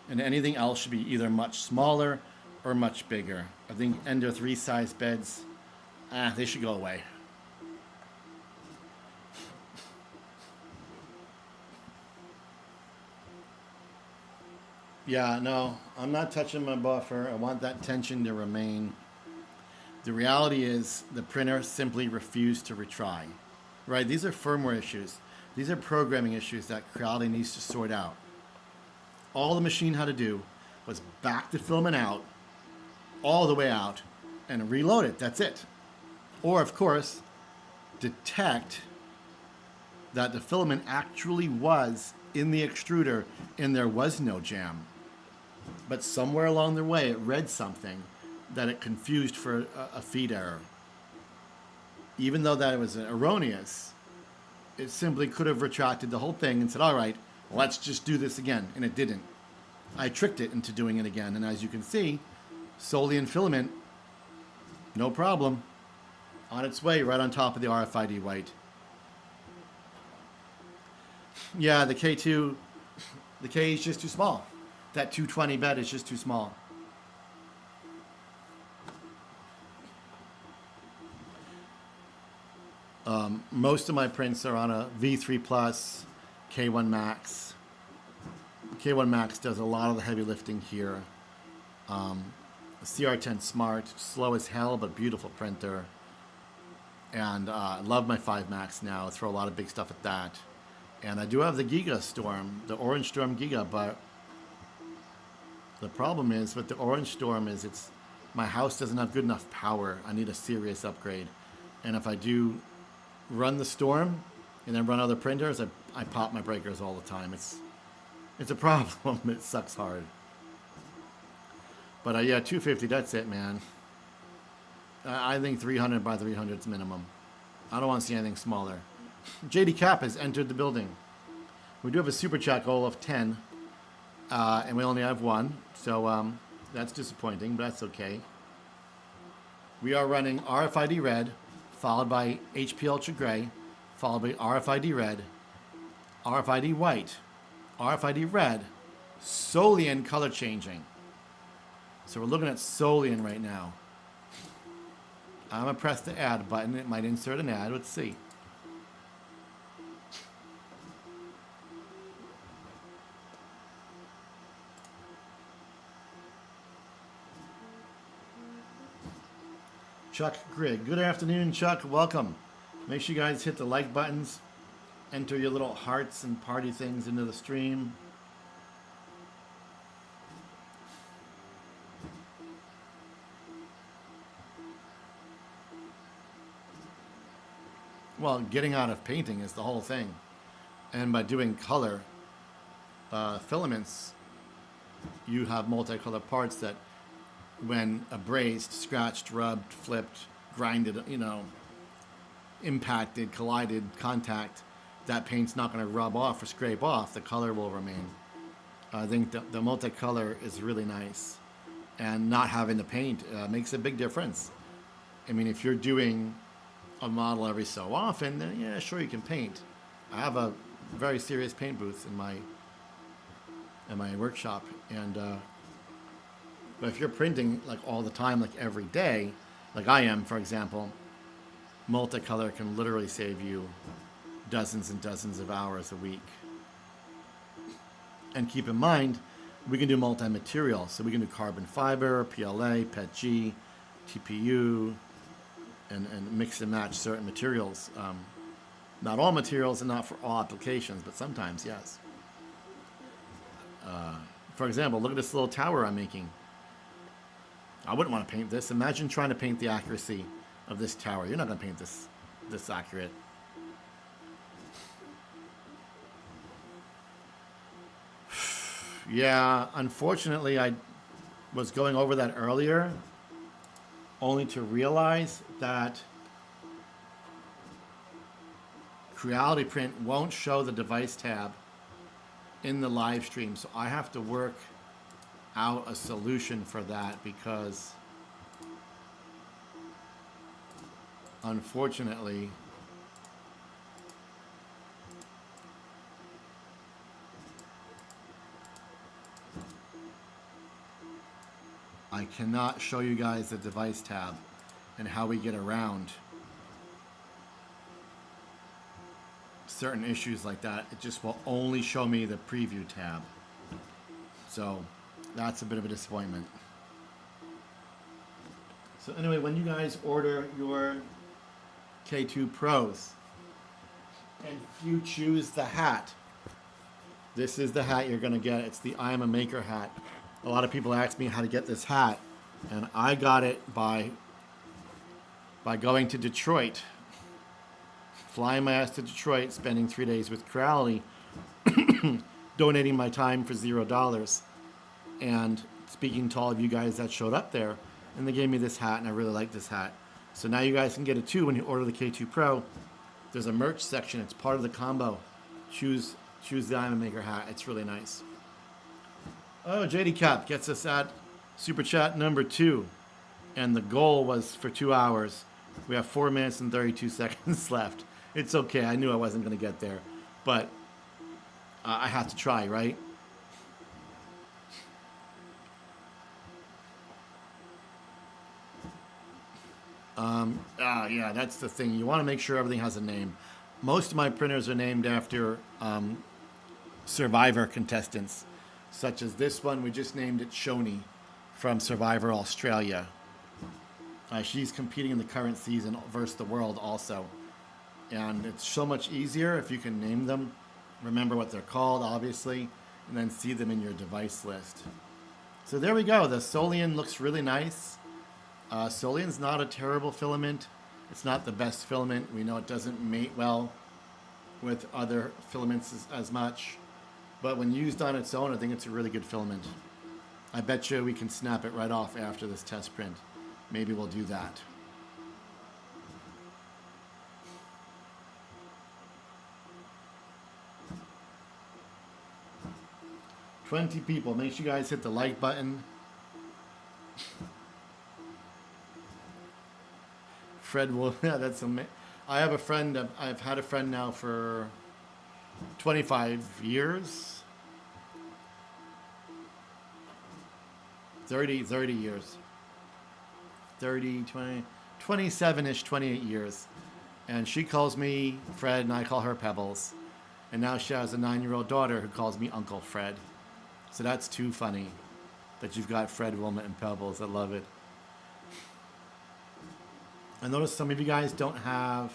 and anything else should be either much smaller or much bigger. I think Ender 3 size beds, they should go away. Yeah, no, I'm not touching my buffer. I want that tension to remain. The reality is the printer simply refused to retry. Right? These are firmware issues. These are programming issues that Creality needs to sort out. All the machine had to do was back the filament out, all the way out, and reload it. That's it. Or, of course, detect that the filament actually was in the extruder and there was no jam. But somewhere along the way, it read something that it confused for a feed error. Even though that was erroneous, it simply could have retracted the whole thing and said, all right, let's just do this again. And it didn't. I tricked it into doing it again. And as you can see, Solian filament, no problem. On its way, right on top of the RFID white. Yeah, the K2, the K is just too small. That 220 bed is just too small. Most of my prints are on a V3 Plus, K1 Max. K1 Max does a lot of the heavy lifting here. CR10 Smart, slow as hell, but beautiful printer. And I love my 5 Max now. I throw a lot of big stuff at that. And I do have the Giga Storm, the Orange Storm Giga, but the problem is with the Orange Storm is my house doesn't have good enough power. I need a serious upgrade. And if I do run the Storm and then run other printers, I pop my breakers all the time. It's a problem. It sucks hard. But yeah, 250, that's it, man. I think 300 by 300 is minimum. I don't want to see anything smaller. JD Cap has entered the building. We do have a super chat goal of 10, and we only have 1, so that's disappointing, but that's okay. We are running RFID red, followed by HP Ultra Gray, followed by RFID red, RFID white, RFID red, Solian color changing. So we're looking at Solian right now. I'm going to press the add button. It might insert an ad. Let's see. Chuck Gregg. Good afternoon, Chuck. Welcome. Make sure you guys hit the like buttons. Enter your little hearts and party things into the stream. well, getting out of painting is the whole thing. And by doing color filaments, you have multicolored parts that when abrased, scratched, rubbed, flipped, grinded, impacted, collided, contact, that paint's not going to rub off or scrape off. The color will remain. I think the multicolor is really nice. And not having to paint makes a big difference. I mean, if you're doing a model every so often, then yeah, sure, you can paint. I have a very serious paint booth in my workshop, and but if you're printing like all the time, like every day, like I am, for example, multicolor can literally save you dozens and dozens of hours a week. And keep in mind, we can do multi-material, so we can do carbon fiber, PLA, PETG, TPU, and mix and match certain materials. Not all materials and not for all applications, but sometimes, yes. For example, look at this little tower I'm making. I wouldn't want to paint this. Imagine trying to paint the accuracy of this tower. You're not going to paint this accurate. Yeah, unfortunately, I was going over that earlier, only to realize that Creality Print won't show the device tab in the live stream, so I have to work out a solution for that, because unfortunately I cannot show you guys the device tab and how we get around certain issues like that. It just will only show me the preview tab. So that's a bit of a disappointment. So anyway, when you guys order your K2 Pros and you choose the hat, this is the hat you're going to get. It's the I Am a Maker hat. A lot of people ask me how to get this hat, and I got it by going to Detroit, flying my ass to Detroit, spending 3 days with Creality, donating my time for $0, and speaking to all of you guys that showed up there, and they gave me this hat, and I really like this hat. So now you guys can get it too when you order the K2 Pro. There's a merch section. It's part of the combo. Choose the I Am a Maker hat. It's really nice. Oh, JD Cap gets us at Super Chat number 2. And the goal was for 2 hours. We have 4 minutes and 32 seconds left. It's okay. I knew I wasn't going to get there. But I have to try, right? Yeah, that's the thing. You want to make sure everything has a name. Most of my printers are named after Survivor contestants, such as this one. We just named it Shoni from Survivor Australia. She's competing in the current season versus the world also. And it's so much easier if you can name them, remember what they're called, obviously, and then see them in your device list. So there we go. The Solian looks really nice. Solian's not a terrible filament. It's not the best filament. We know it doesn't mate well with other filaments as much. But when used on its own, I think it's a really good filament. I bet you we can snap it right off after this test print. Maybe we'll do that. $20 people. Make sure you guys hit the like button. Fred will. Yeah, that's amazing. I have a friend. I've had a friend now for 25 years. 30 years. 30, 20, 27-ish, 28 years. And she calls me Fred, and I call her Pebbles. And now she has a 9-year-old daughter who calls me Uncle Fred. So that's too funny that you've got Fred, Wilma, and Pebbles. I love it. I noticed some of you guys don't have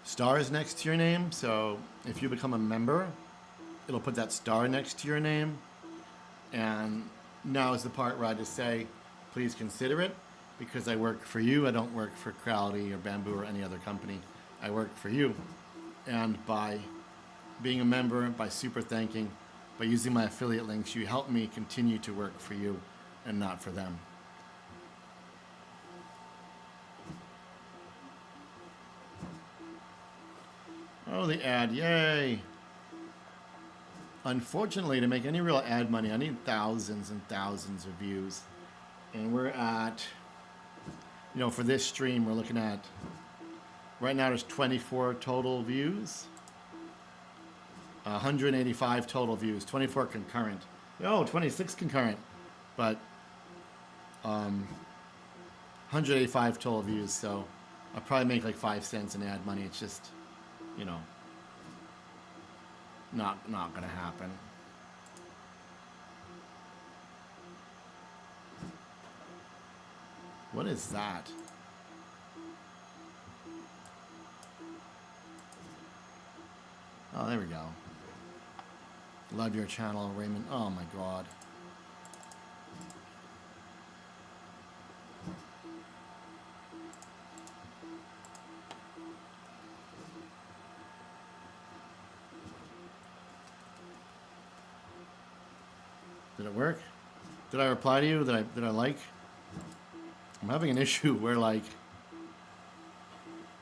stars next to your name. So if you become a member, it'll put that star next to your name. And now is the part where I just say, please consider it, because I work for you. I don't work for Creality or Bamboo or any other company. I work for you. And by being a member, by super thanking, by using my affiliate links, you help me continue to work for you and not for them. Oh, the ad, yay. Unfortunately, to make any real ad money, I need thousands and thousands of views. And we're at, for this stream, we're looking at, right now there's 24 total views. 185 total views, 24 concurrent. Oh, 26 concurrent. But 185 total views, so I'll probably make like 5 cents in ad money. It's just, not gonna happen. What is that? Oh, there we go. Love your channel, Raymond. Oh my God. Did it work? Did I reply to you? Did I like? I'm having an issue where like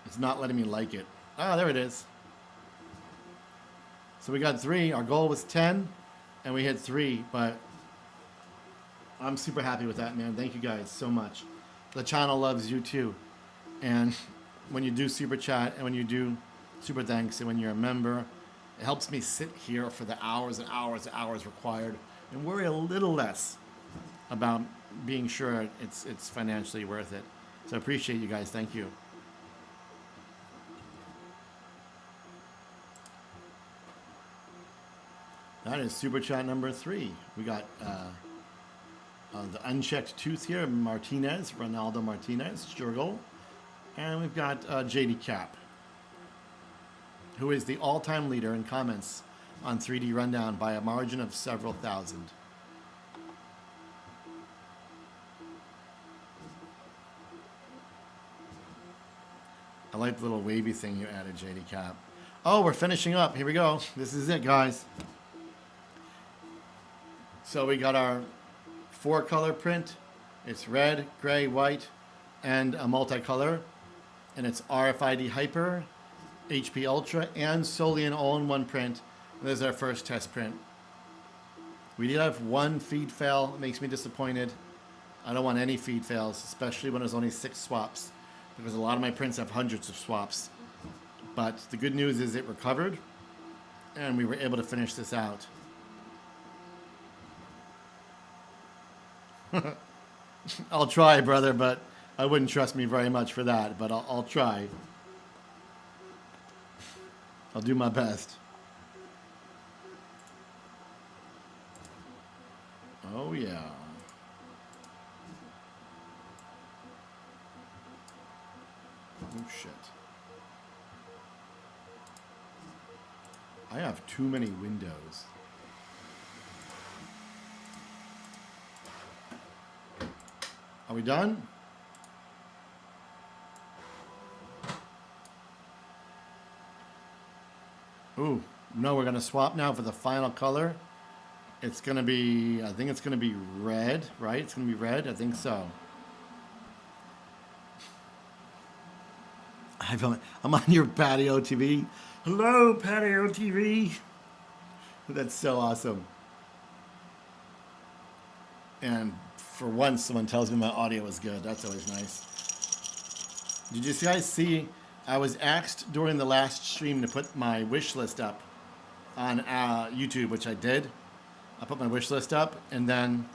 it's not letting me like it. Ah, there it is. So we got 3. Our goal was 10, and we hit 3. But I'm super happy with that, man. Thank you guys so much. The channel loves you too. And when you do super chat and when you do super thanks and when you're a member, it helps me sit here for the hours and hours and hours required and worry a little less about being sure it's financially worth it. So I appreciate you guys. Thank you. That is super chat number 3. We got the unchecked tooth here, Martinez, Ronaldo Martinez, Jurgel. And we've got JD Cap, who is the all-time leader in comments on 3D Rundown by a margin of several thousand. I like the little wavy thing you added, JD Cap. Oh, we're finishing up. Here we go. This is it, guys. So we got our 4-color print. It's red, gray, white, and a multicolor. And it's RFID Hyper, HP Ultra, and solely an all-in-one print. This is our first test print. We did have 1 feed fail. It makes me disappointed. I don't want any feed fails, especially when there's only 6 swaps, because a lot of my prints have hundreds of swaps. But the good news is it recovered, and we were able to finish this out. I'll try, brother, but I wouldn't trust me very much for that, but I'll try. I'll do my best. Oh, yeah. Oh, shit. I have too many windows. Are we done? Ooh, no, we're gonna swap now for the final color. It's gonna be, I think it's gonna be red, right? It's gonna be red, I think so. I'm on your patio TV. Hello, patio TV. That's so awesome. And for once, someone tells me my audio is good. That's always nice. Did you guys see? I was asked during the last stream to put my wish list up on YouTube, which I did. I put my wish list up, and then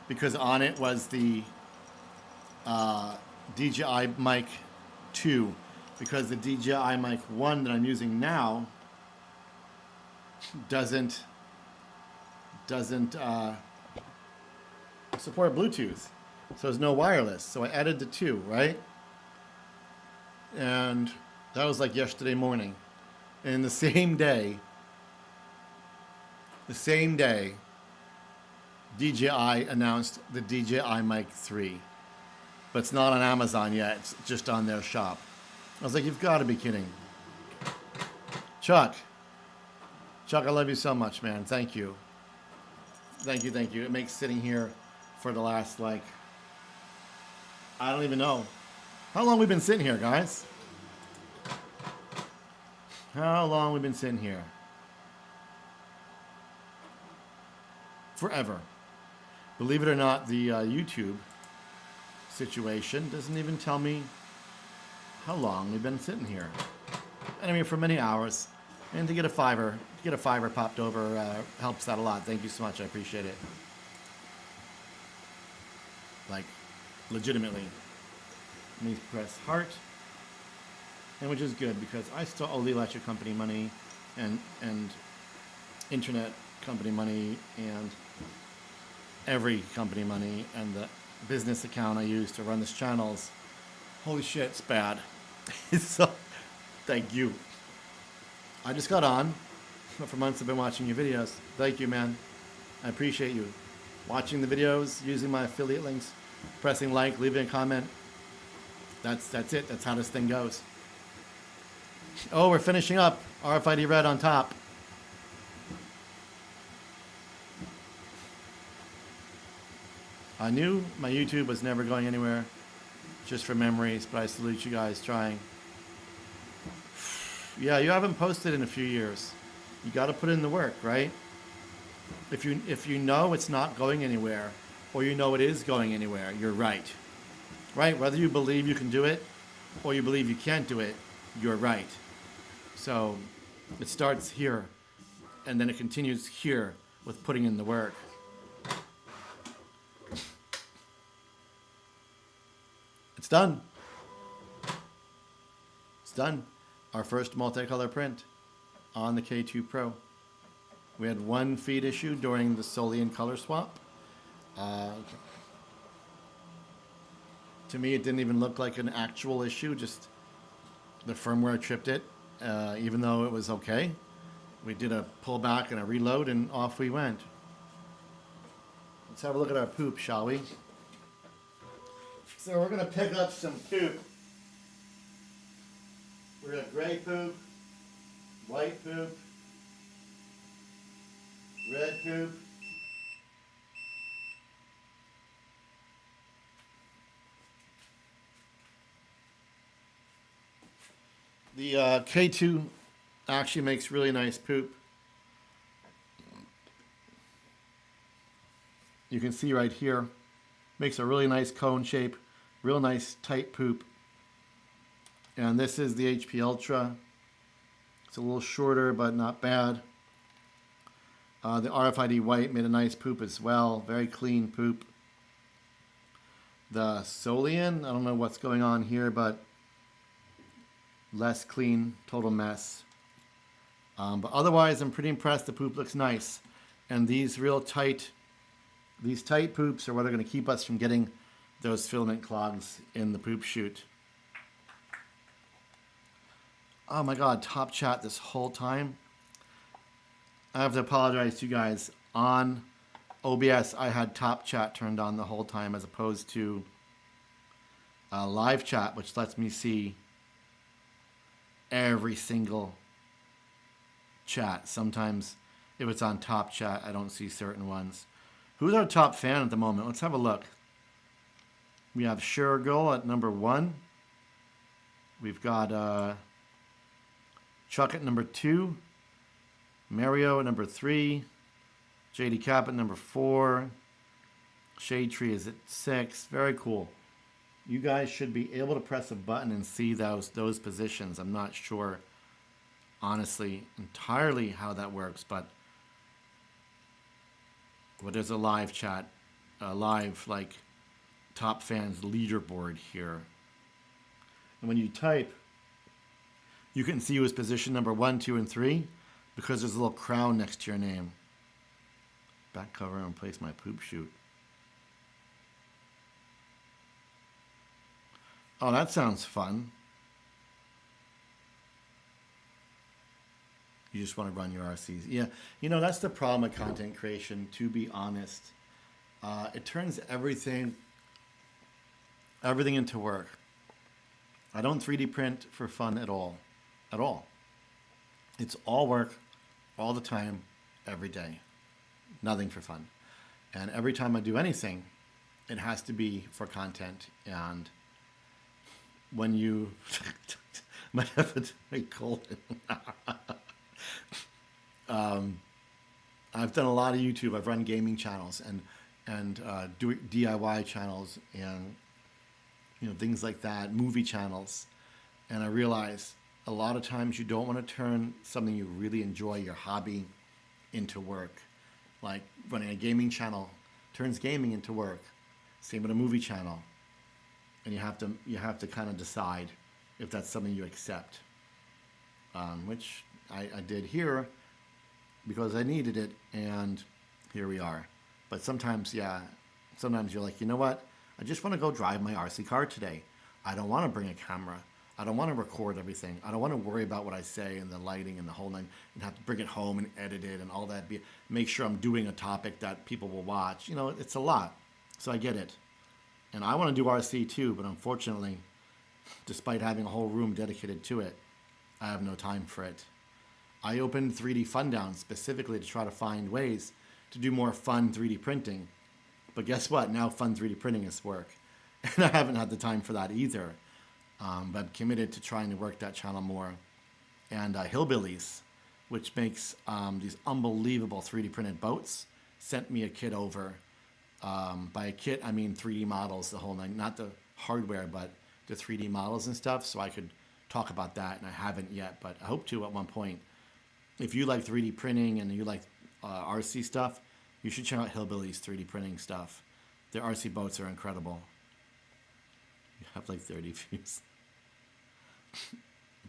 because on it was the DJI Mic 2, because the DJI Mic 1 that I'm using now doesn't support Bluetooth, so there's no wireless. So I added the 2, right? And that was like yesterday morning. And the same day, DJI announced the DJI Mic 3, but it's not on Amazon yet. It's just on their shop. I was like, you've got to be kidding. Chuck, I love you so much, man. Thank you. Thank you, thank you. It makes sitting here for the last, like, I don't even know. How long we been sitting here, guys? How long we been sitting here? Forever. Believe it or not, the YouTube situation doesn't even tell me how long we've been sitting here. And I mean, for many hours. And to get a fiver popped over helps out a lot. Thank you so much. I appreciate it. Like, legitimately. Let me press heart. And which is good because I still owe the electric company money and internet company money and every company money, and the business account I use to run this channel's, holy shit, it's bad. So, thank you. I just got on, but for months I've been watching your videos. Thank you, man. I appreciate you. Watching the videos, using my affiliate links, pressing like, leaving a comment. That's it. That's how this thing goes. Oh, we're finishing up. RFID red on top. I knew my YouTube was never going anywhere, just for memories, but I salute you guys trying. Yeah, you haven't posted in a few years. You got to put in the work, right? If you know it's not going anywhere, or you know it is going anywhere, you're right. Right? Whether you believe you can do it, or you believe you can't do it, you're right. So it starts here, and then it continues here with putting in the work. It's done. It's done. Our first multicolor print on the K2 Pro. We had one feed issue during the Solian color swap. To me, it didn't even look like an actual issue, just the firmware tripped it, even though it was okay. We did a pullback and a reload, and off we went. Let's have a look at our poop, shall we? So we're going to pick up some poop. We're going to gray poop, white poop, red poop, the K2 actually makes really nice poop. You can see right here, makes a really nice cone shape, real nice tight poop. And this is the HP Ultra. It's a little shorter, but not bad. The RFID white made a nice poop as well. Very clean poop. The Solian, I don't know what's going on here, but less clean, total mess. But otherwise, I'm pretty impressed. The poop looks nice. And these tight poops are what are going to keep us from getting those filament clogs in the poop chute. Oh my God, top chat this whole time. I have to apologize to you guys. On OBS, I had top chat turned on the whole time as opposed to live chat, which lets me see every single chat. Sometimes if it's on top chat, I don't see certain ones. Who's our top fan at the moment? Let's have a look. We have Shergirl at number 1. We've got Chuck at number 2. Mario at number 3. JD Cap at number 4. Shade Tree is at 6. Very cool. You guys should be able to press a button and see those positions. I'm not sure, honestly, entirely how that works, but there's a live chat, a live, like, top fans leaderboard here. And when you type, you can see who's position number 1, 2, and 3 because there's a little crown next to your name. Back cover and replace my poop chute. Oh, that sounds fun. You just want to run your RCs. Yeah, you know, that's the problem with content creation, to be honest. It turns everything into work. I don't 3D print for fun at all. At all. It's all work, all the time, every day. Nothing for fun. And every time I do anything, it has to be for content. And when you might have a cold. I've done a lot of YouTube. I've run gaming channels and do DIY channels and things like that, movie channels. And I realize a lot of times you don't want to turn something you really enjoy, your hobby, into work. Like running a gaming channel turns gaming into work. Same with a movie channel. And you have to kind of decide if that's something you accept, which I did here because I needed it, and here we are. But sometimes you're like, you know what? I just want to go drive my RC car today. I don't want to bring a camera. I don't want to record everything. I don't want to worry about what I say and the lighting and the whole nine and have to bring it home and edit it and all that. Make sure I'm doing a topic that people will watch. It's a lot. So I get it. And I want to do RC too, but unfortunately, despite having a whole room dedicated to it, I have no time for it. I opened 3D Fundown specifically to try to find ways to do more fun 3D printing. But guess what? Now fun 3D printing is work. And I haven't had the time for that either. But I'm committed to trying to work that channel more. And Hillbillies, which makes these unbelievable 3D printed boats, sent me a kit over. By a kit, I mean 3D models, the whole nine, not the hardware, but the 3D models and stuff. So I could talk about that, and I haven't yet, but I hope to at one point. If you like 3D printing and you like RC stuff, you should check out Hillbillies 3D printing stuff. Their RC boats are incredible. You have like 30 views.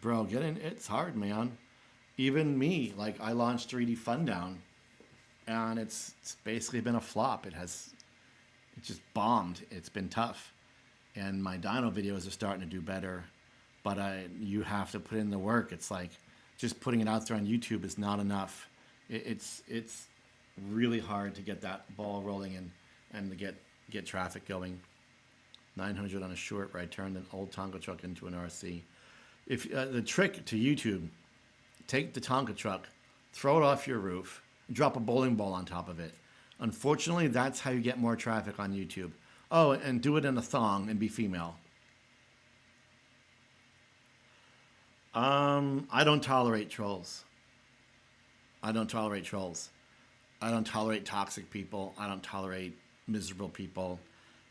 Bro, it's hard, man. Even me, like I launched 3D Fundown, and it's basically been a flop. It just bombed. It's been tough. And my dyno videos are starting to do better, but you have to put in the work. It's like just putting it out there on YouTube is not enough. It's really hard to get that ball rolling and to get traffic going. 900 on a short where I turned an old Tonka truck into an RC. If the trick to YouTube, take the Tonka truck, throw it off your roof, drop a bowling ball on top of it. Unfortunately, that's how you get more traffic on YouTube. Oh, and do it in a thong and be female. I don't tolerate trolls. I don't tolerate trolls. I don't tolerate toxic people. I don't tolerate miserable people.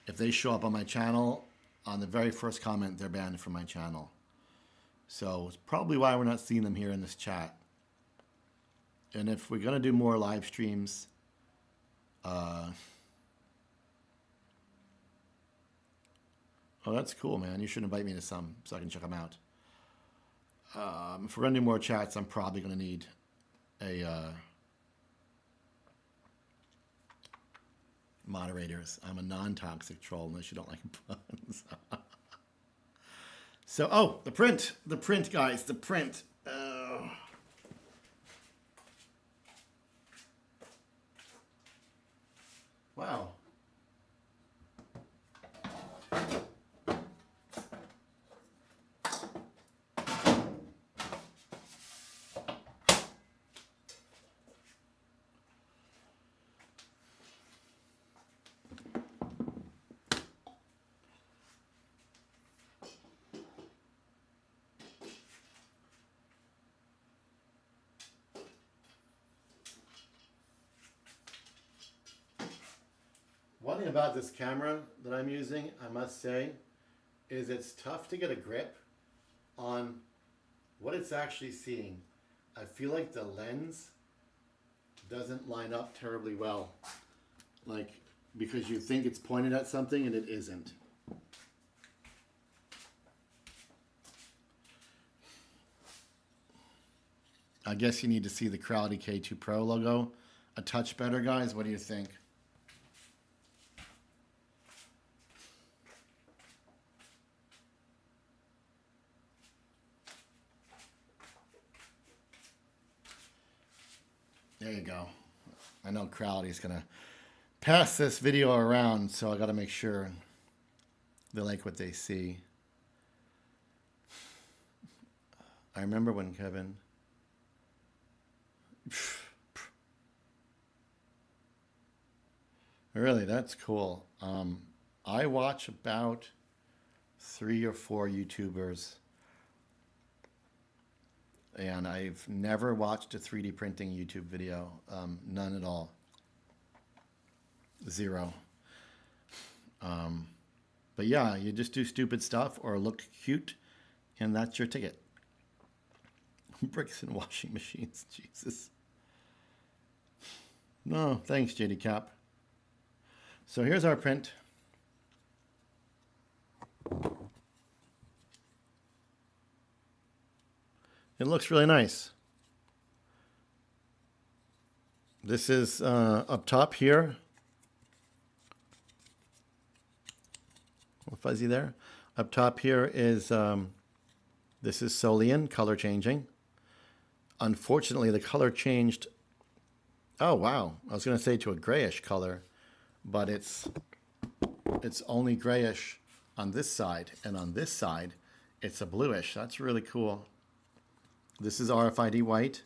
If they show up on my channel, on the very first comment, they're banned from my channel. So it's probably why we're not seeing them here in this chat. And if we're going to do more live streams, oh, that's cool, man. You should invite me to some so I can check them out. If we're going to do more chats, I'm probably going to need a moderators. I'm a non-toxic troll unless you don't like puns. So, oh, the print, guys, the print. Wow. One thing about this camera that I'm using, I must say, is it's tough to get a grip on what it's actually seeing. I feel like the lens doesn't line up terribly well. Like, because you think it's pointed at something and it isn't. I guess you need to see the Creality K2 Pro logo a touch better, guys. What do you think? There you go. I know Creality is going to pass this video around, so I got to make sure they like what they see. I remember when Kevin... Really, that's cool. I watch about 3 or 4 YouTubers, and I've never watched a 3D printing YouTube video. None at all. 0. But yeah, you just do stupid stuff or look cute, and that's your ticket. Bricks and washing machines, Jesus. No, thanks, JD Cap. So here's our print. It looks really nice. This is up top here. A little fuzzy there. Up top here is, this is Solian, color changing. Unfortunately, the color changed. Oh, wow. I was going to say to a grayish color, but it's only grayish on this side, and on this side, it's a bluish. That's really cool. This is RFID white.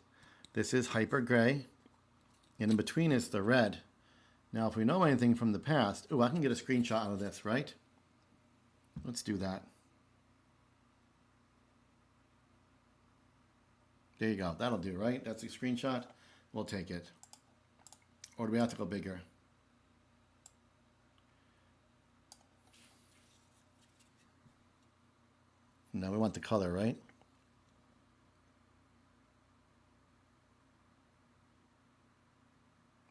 This is hyper gray. And in between is the red. Now, if we know anything from the past, oh, I can get a screenshot out of this, right? Let's do that. There you go. That'll do, right? That's a screenshot. We'll take it. Or do we have to go bigger? No, we want the color, right?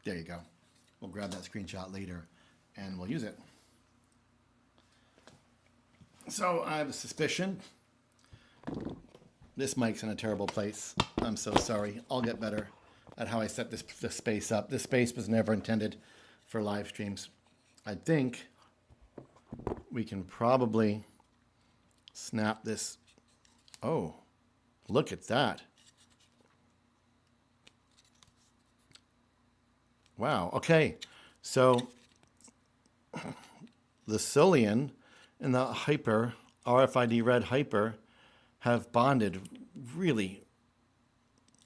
There you go. We'll grab that screenshot later and we'll use it. So I have a suspicion. This mic's in a terrible place. I'm so sorry. I'll get better at how I set this space up. This space was never intended for live streams. I think we can probably snap this. Oh, look at that. Wow. Okay. So the Solian and the Hyper, RFID red Hyper, have bonded really,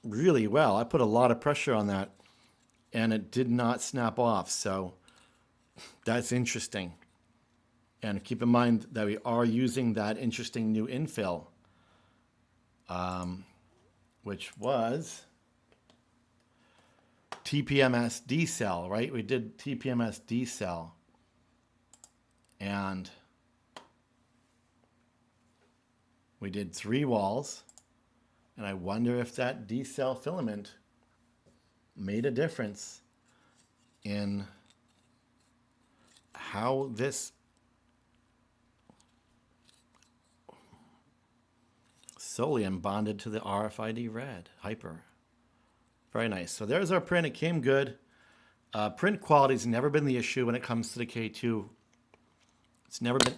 really well. I put a lot of pressure on that and it did not snap off. So that's interesting. And keep in mind that we are using that interesting new infill, which was TPMS D-cell, right? We did TPMS D-cell. And we did 3 walls. And I wonder if that D-cell filament made a difference in how this Solium bonded to the RFID red Hyper. Very nice. So there's our print. It came good. Print quality's never been the issue when it comes to the K2. It's never been...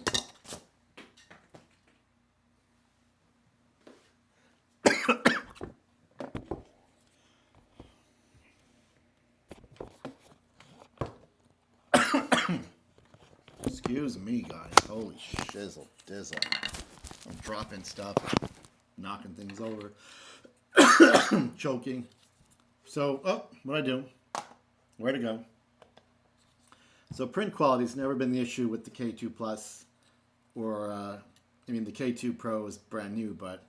Excuse me, guys. Holy shizzle, dizzle. I'm dropping stuff, knocking things over, choking. So, oh, what'd I do? Where to go? So print quality's never been the issue with the K2 Plus, or, I mean, the K2 Pro is brand new, but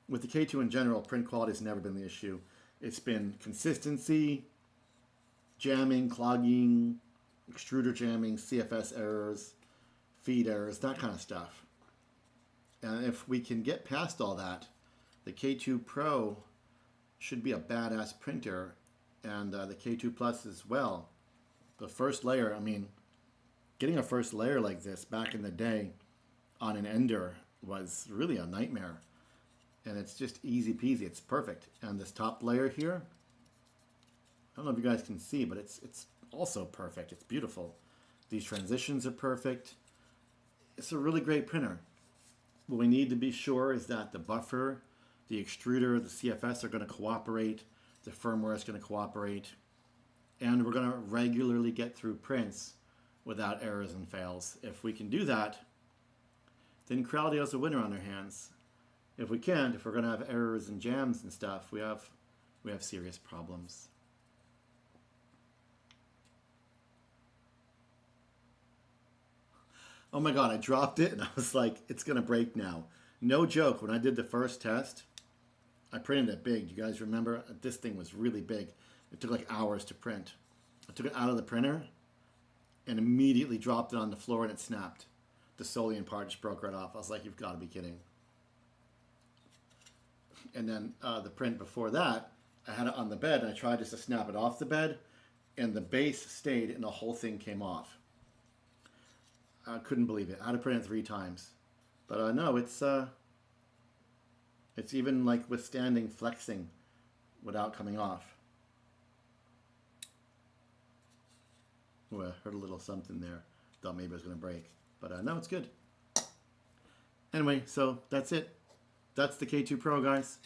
with the K2 in general, print quality's never been the issue. It's been consistency, jamming, clogging, extruder jamming, CFS errors, feed errors, that kind of stuff. And if we can get past all that, the K2 Pro should be a badass printer, and the K2 Plus as well. The first layer, I mean, getting a first layer like this back in the day on an Ender was really a nightmare. And it's just easy peasy. It's perfect. And this top layer here, I don't know if you guys can see, but it's also perfect. It's beautiful. These transitions are perfect. It's a really great printer. What we need to be sure is that the buffer, the extruder, the CFS are going to cooperate. The firmware is going to cooperate. And we're going to regularly get through prints without errors and fails. If we can do that, then Creality has a winner on their hands. If we can't, if we're going to have errors and jams and stuff, we have serious problems. Oh my God, I dropped it and I was like, it's going to break now. No joke, when I did the first test, I printed it big. You guys remember? This thing was really big. It took like hours to print. I took it out of the printer and immediately dropped it on the floor and it snapped. The Solian part just broke right off. I was like, you've got to be kidding. And then the print before that, I had it on the bed and I tried just to snap it off the bed and the base stayed and the whole thing came off. I couldn't believe it. I had to print it 3 times. But no, it's even like withstanding flexing without coming off. Oh, I heard a little something there. Thought maybe it was going to break. But no, it's good. Anyway, so that's it. That's the K2 Pro, guys.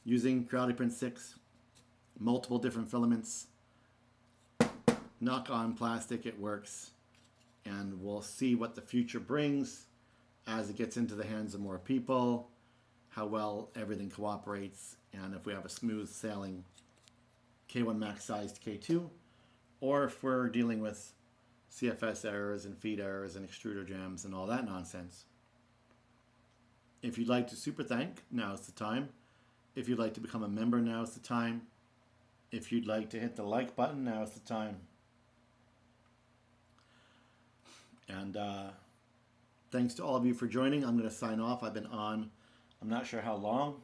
Using Creality Print 6. Multiple different filaments. Knock on plastic, it works. And we'll see what the future brings as it gets into the hands of more people, how well everything cooperates, and if we have a smooth sailing K1 max sized K2, or if we're dealing with CFS errors and feed errors and extruder jams and all that nonsense. If you'd like to super thank, now's the time. If you'd like to become a member, now's the time. If you'd like to hit the like button, now's the time. And thanks to all of you for joining. I'm going to sign off. I've been on, I'm not sure how long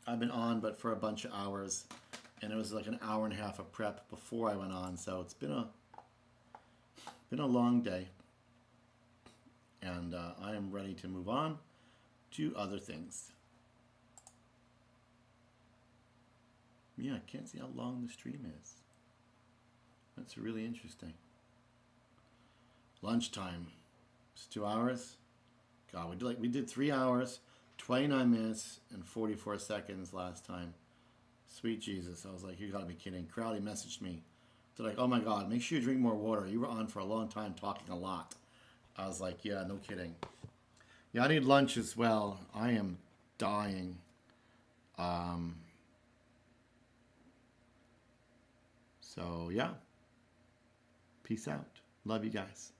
I've been on, but for a bunch of hours. And it was like an hour and a half of prep before I went on. So it's been a long day. And I am ready to move on to other things. Yeah, I can't see how long the stream is. That's really interesting. Lunchtime. It's 2 hours. God, we did 3 hours, 29 minutes, and 44 seconds last time. Sweet Jesus. I was like, you gotta be kidding. Creality messaged me. They're like, oh my God, make sure you drink more water. You were on for a long time talking a lot. I was like, yeah, no kidding. Yeah, I need lunch as well. I am dying. So yeah. Peace out. Love you guys.